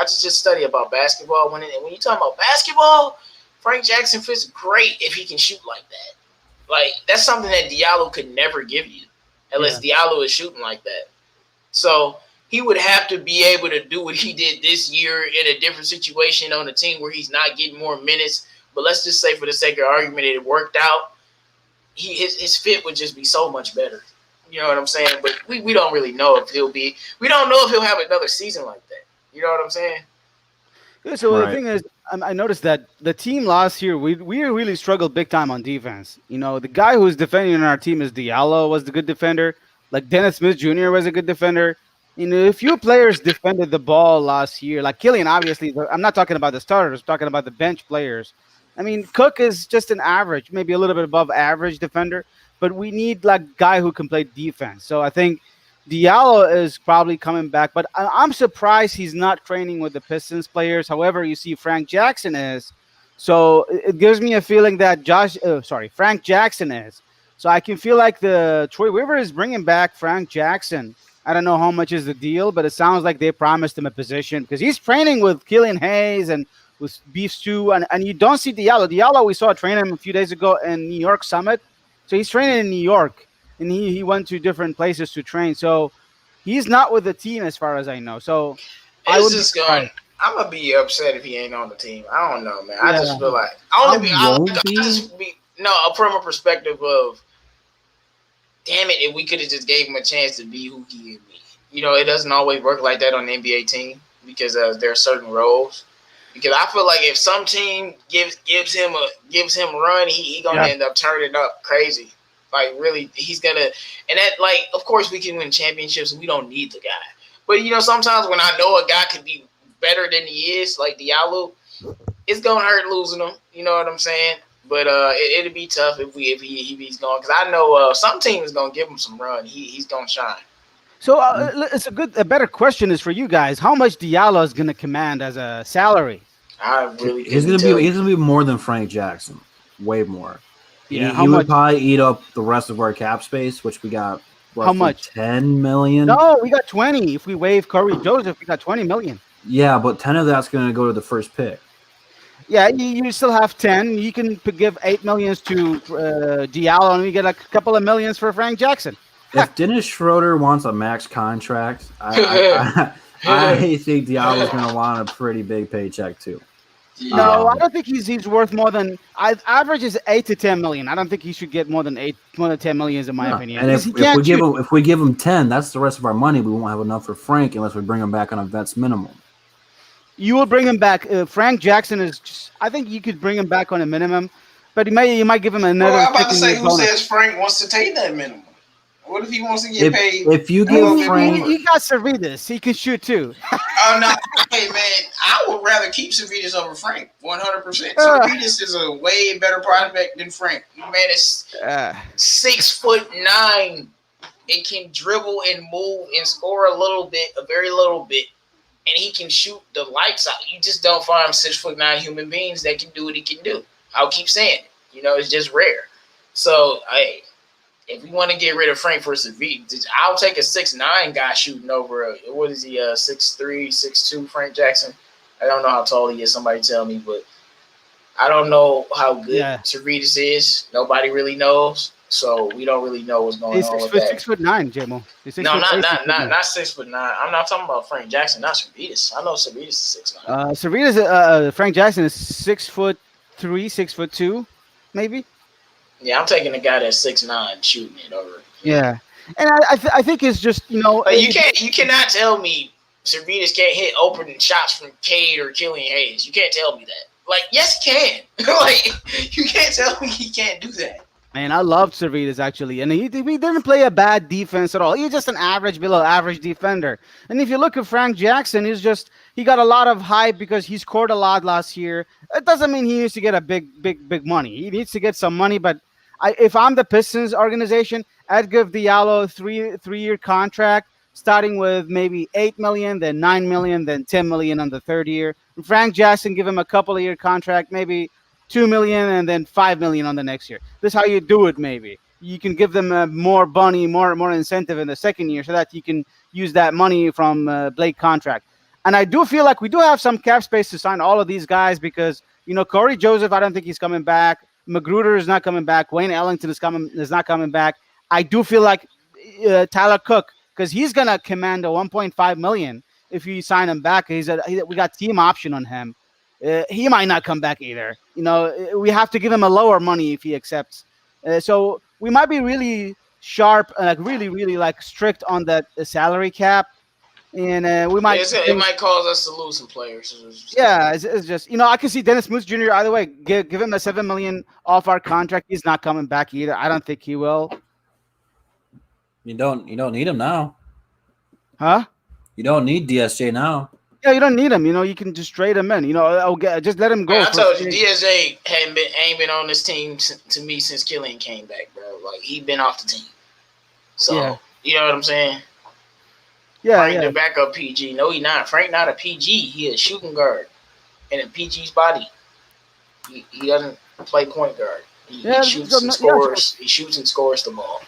just study about basketball. When you talk about basketball, Frank Jackson fits great if he can shoot like that. Like, that's something that Diallo could never give you unless Diallo is shooting like that. So he would have to be able to do what he did this year in a different situation on a team where he's not getting more minutes. But let's just say, for the sake of argument, it worked out. His fit would just be so much better. You know what I'm saying? But we don't really know if he'll be. We don't know if he'll have another season like that. You know what I'm saying? Yeah, so the thing is, I noticed that the team last year, we really struggled big time on defense. The guy who's defending on our team is Diallo, was the good defender. Like Dennis Smith Jr. was a good defender. A few players defended the ball last year. Like Killian, obviously. I'm not talking about the starters. I'm talking about the bench players. Cook is just an average, maybe a little bit above average defender. But we need a guy who can play defense. So I think Diallo is probably coming back. But I'm surprised he's not training with the Pistons players. However, you see Frank Jackson is. So it gives me a feeling that Frank Jackson is. So I can feel like the Troy Weaver is bringing back Frank Jackson. I don't know how much is the deal, but it sounds like they promised him a position because he's training with Killian Hayes and with Beef Stew, and you don't see Diallo. Diallo, we saw train him a few days ago in New York Summit. So he's training in New York, and he went to different places to train. So he's not with the team as far as I know. So I It's would just going. I'm gonna be upset if he ain't on the team. I don't know, man. I Yeah. just feel like from a perspective of, damn it, if we could have just gave him a chance to be who he is. You know, it doesn't always work like that on the NBA team because there are certain roles. Because I feel like if some team gives him a run, he gonna end up turning up crazy. Like really, he's gonna, and that, like, of course we can win championships and we don't need the guy. But you know, sometimes when I know a guy could be better than he is, like Diallo, it's gonna hurt losing him. You know what I'm saying? But it'll be tough if he's going, because I know some team is gonna give him some run. He's gonna shine. So it's a better question is for you guys. How much Diallo is going to command as a salary? I really he's gonna be more than Frank Jackson, way more. Yeah, he would probably eat up the rest of our cap space, which we got. How much? 10 million. No, we got 20. If we waive Corey Joseph, we got 20 million. Yeah, but 10 of that's going to go to the first pick. Yeah, you still have 10. You can give 8 millions to Diallo, and we get a couple of millions for Frank Jackson. If Dennis Schroeder wants a max contract, I think Diallo's going to want a pretty big paycheck too. No, I don't think he's worth more than. Average is 8 to 10 million. I don't think he should get more than 10 millions in my opinion. And if we give him 10, that's the rest of our money. We won't have enough for Frank unless we bring him back on a vet's minimum. You will bring him back. Frank Jackson is just. I think you could bring him back on a minimum, but you might give him another. Well, I'm about to say, who says Frank wants to take that minimum? What if he wants to get paid? If you give Frank, he got Cervitas. He can shoot too. Oh no, hey man, I would rather keep Cervitas over Frank, 100%. Cervitas is a way better prospect than Frank. Man, it's 6'9". It can dribble and move and score a little bit, a very little bit, and he can shoot the lights out. You just don't find 6'9" human beings that can do what he can do. I'll keep saying it. You know, it's just rare. So, if we want to get rid of Frank for Cervitas, I'll take a 6'9" guy shooting over what is he, 6'3", 6'2", Frank Jackson. I don't know how tall he is. Somebody tell me, but I don't know how good Cervitas is. Nobody really knows, so we don't really know what's going on with that. 6'9", J-Mo. No, not 6'9". I'm not talking about Frank Jackson, not Cervitas. I know Cervitas is 6'9". Cervitas, Frank Jackson is 6'3", 6'2", maybe. Yeah, I'm taking a guy that's 6'9" shooting it over. Yeah, and I think it's just, you know, you cannot tell me Cervitas can't hit open shots from Cade or Killian Hayes. You can't tell me that. Like, yes, he can. Like, you can't tell me he can't do that. Man, I loved Cervitas actually, and he didn't play a bad defense at all. He's just an average, below average defender. And if you look at Frank Jackson, he got a lot of hype because he scored a lot last year. It doesn't mean he needs to get a big money. He needs to get some money, but if I'm the Pistons organization, I'd give Diallo a three-year contract, starting with maybe 8 million, then 9 million, then 10 million on the third year. And Frank Jackson, give him a couple of year contract, maybe 2 million, and then 5 million on the next year. This is how you do it. Maybe you can give them more money, more incentive in the second year, so that you can use that money from Blake contract. And I do feel like we do have some cap space to sign all of these guys because, you know, Corey Joseph, I don't think he's coming back. Magruder is not coming back. Wayne Ellington is not coming back. I do feel like Tyler Cook, because he's gonna command a 1.5 million if you sign him back. We got team option on him. He might not come back either. You know, we have to give him a lower money if he accepts. So we might be really sharp, really like strict on that salary cap. And we might. It might cause us to lose some players. Yeah, it's just, you know, I can see Dennis Smith Jr. Either way. Give him a $7 million off our contract. He's not coming back either. I don't think he will. You don't need him now, huh? You don't need DSJ now. Yeah, you don't need him. You know, you can just trade him in. You know, just let him go. Man, I told you, DSJ ain't been on this team to me since Killian came back, bro. Like, he been off the team. So you know what I'm saying? Yeah, Frank the backup PG. No, he not. Frank not a PG. He a shooting guard in a PG's body. He doesn't play point guard. Yeah, He shoots and scores. He shoots and scores the ball.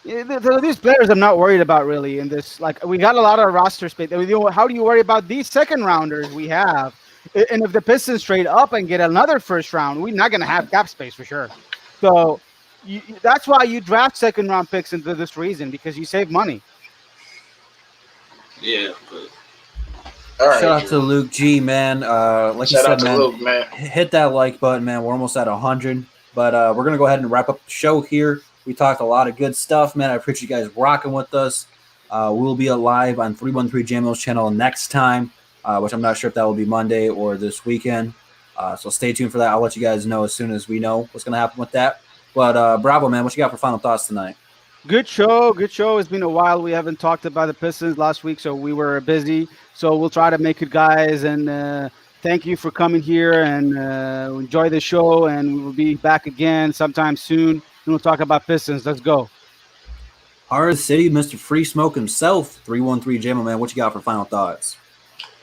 Yeah, these players I'm not worried about really in this. Like we got a lot of roster space. How do you worry about these second rounders we have? And if the Pistons trade up and get another first round, we're not going to have cap space for sure. So that's why you draft second round picks into this reason, because you save money. Yeah. But... All right. Shout out to Luke G, man. Like you said, man, Luke, man, hit that like button, man. We're almost at 100, but we're gonna go ahead and wrap up the show here. We talked a lot of good stuff, man. I appreciate you guys rocking with us. We'll be live on 313 JMO's channel next time, which I'm not sure if that will be Monday or this weekend. So stay tuned for that. I'll let you guys know as soon as we know what's gonna happen with that. But Bravo, man, what you got for final thoughts tonight? Good show. It's been a while. We haven't talked about the Pistons last week, so we were busy. So we'll try to make it, guys. And thank you for coming here and enjoy the show. And we will be back again sometime soon. And we'll talk about Pistons. Let's go. Heart of the City, Mr. Free Smoke himself, 313 JMO, man. What you got for final thoughts?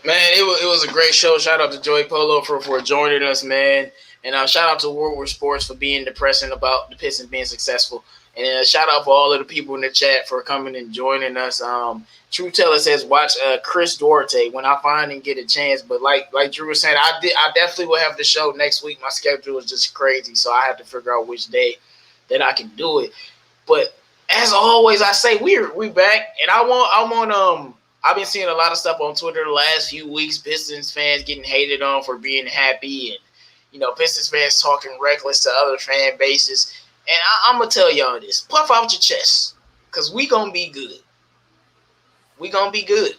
Man, it was a great show. Shout out to Joey Polo for joining us, man. And shout out to World War Sports for being depressing about the Pistons being successful. And shout out for all of the people in the chat for coming and joining us. True Teller says, watch Chris Duarte when I find and get a chance. But like Drew was saying, I definitely will have the show next week. My schedule is just crazy, so I have to figure out which day that I can do it. But as always, I say we back, and I've been seeing a lot of stuff on Twitter the last few weeks. Pistons fans getting hated on for being happy, and Pistons fans talking reckless to other fan bases. And I'm going to tell y'all this. Puff out your chest, because we going to be good. We going to be good.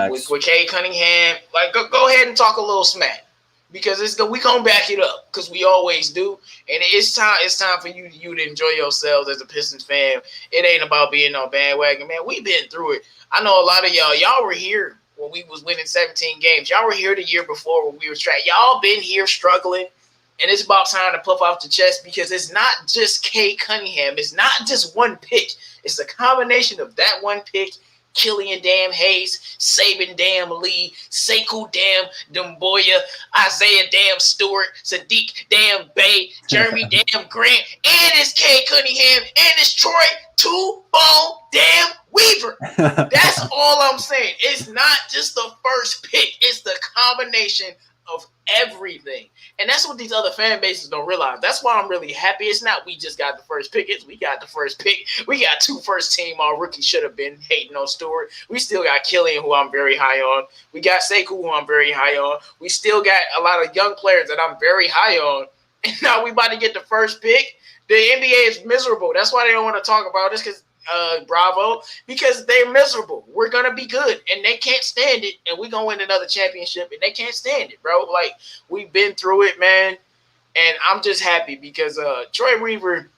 With Cade Cunningham, go ahead and talk a little smack, because we going to back it up, because we always do. And it's time for you to enjoy yourselves as a Pistons fan. It ain't about being on bandwagon, man. We've been through it. I know a lot of y'all were here when we was winning 17 games. Y'all were here the year before when we were trapped. Y'all been here struggling. And it's about time to puff off the chest, because it's not just Cade Cunningham. It's not just one pick. It's a combination of that one pick, Killian damn Hayes, Saban damn Lee, Sekou damn Demboya, Isaiah damn Stewart, Sadiq damn Bay, Jeremy damn Grant, and it's Cade Cunningham, and it's Troy Two-Bone damn Weaver. That's all I'm saying. It's not just the first pick. It's the combination of everything. And that's what these other fan bases don't realize. That's why I'm really happy. It's not we just got the first pick. We got the first pick. We got 2 first-team all-rookies. Should have been hating on Stewart. We still got Killian, who I'm very high on. We got Sekou, who I'm very high on. We still got a lot of young players that I'm very high on. And now we about to get the first pick. The NBA is miserable. That's why they don't want to talk about this, because Bravo, because they're miserable. We're gonna be good, and they can't stand it, and we're gonna win another championship, and they can't stand it, bro. Like, we've been through it, man, and I'm just happy because Troy Weaver,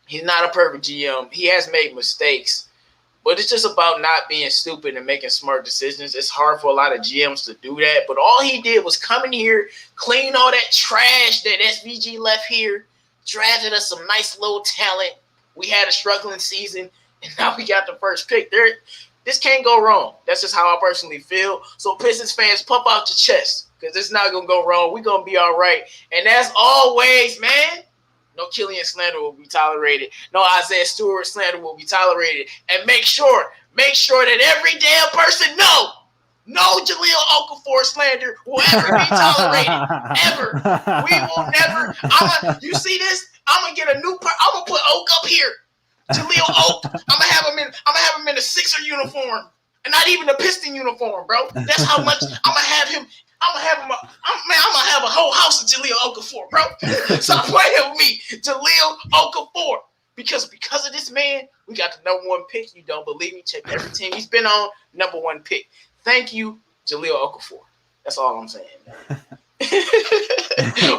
he's not a perfect GM. He has made mistakes, but it's just about not being stupid and making smart decisions. It's hard for a lot of GMs to do that, but all he did was come in here, clean all that trash that SVG left here, drafted us some nice little talent. We had a struggling season, and now we got the first pick. This can't go wrong. That's just how I personally feel. So Pistons fans, pump out your chest, because it's not going to go wrong. We're going to be all right. And as always, man, no Killian slander will be tolerated. No Isaiah Stewart slander will be tolerated. And make sure that every damn person no Jahlil Okafor slander will ever be tolerated. Ever. We will never. You see this? I'm going to get a new I'm going to put Oak up here. Jahlil Oak. I'm gonna have him in a Sixer uniform, and not even a Piston uniform, bro. That's how much I'm gonna have him. I'm gonna have a whole house of Jahlil Okafor, bro. Stop playing with me, Jahlil Okafor. Because of this man, we got the number 1 pick. You don't believe me? Check every team he's been on. Number 1 pick. Thank you, Jahlil Okafor. That's all I'm saying, man.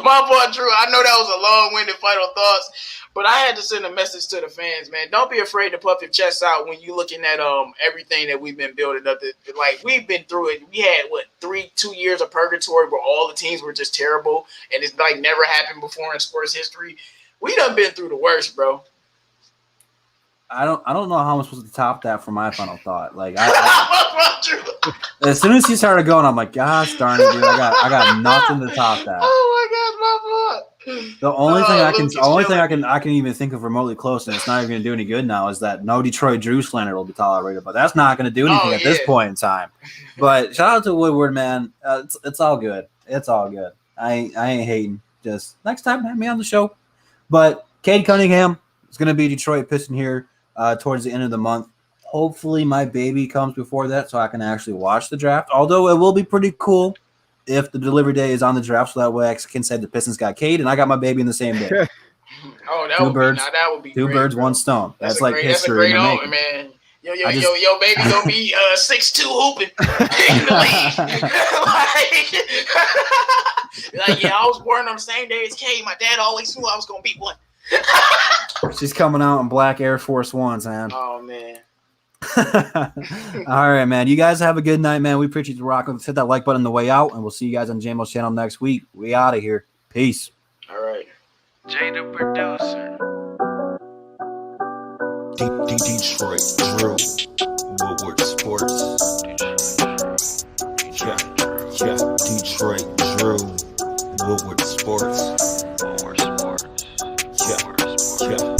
My boy Drew, I know that was a long-winded final thoughts, but I had to send a message to the fans, man. Don't be afraid to puff your chest out when you're looking at everything that we've been building up. Like, we've been through it. We had 2 years of purgatory where all the teams were just terrible, and it's like never happened before in sports history. We done been through the worst, bro. I don't know how I'm supposed to top that for my final thought. Like, as soon as he started going, I'm like, gosh darn it, dude, I got nothing to top that. Oh my gosh, my The only thing I can, Luke is the only thing chilling. I can even think of remotely close, and it's not even going to do any good now, is that no Detroit Drew slander will be tolerated. But that's not going to do anything at this point in time. But shout out to Woodward, man. It's all good. It's all good. I ain't hating. Just next time, have me on the show. But Cade Cunningham is going to be Detroit Piston here towards the end of the month. Hopefully, my baby comes before that, so I can actually watch the draft. Although it will be pretty cool if the delivery day is on the draft, so that way I can say the Pistons got Cade and I got my baby in the same day. Oh, Two birds, that would be two great, birds, bro. one stone. That's like That's a history great in the omen, making. man. Yo, baby gonna be 6'2" hooping in the league. like, yeah, I was born on the same day as Cade. My dad always knew I was gonna be one. She's coming out in black Air Force Ones, man. Oh man. All right, man. You guys have a good night, man. We appreciate you rocking. Hit that like button on the way out, and we'll see you guys on JMO's channel next week. We out of here. Peace. All right. Jay the producer. Detroit Drew, Woodward Sports. Yeah, Detroit Drew, Woodward Sports. Woodward Sports. Yeah.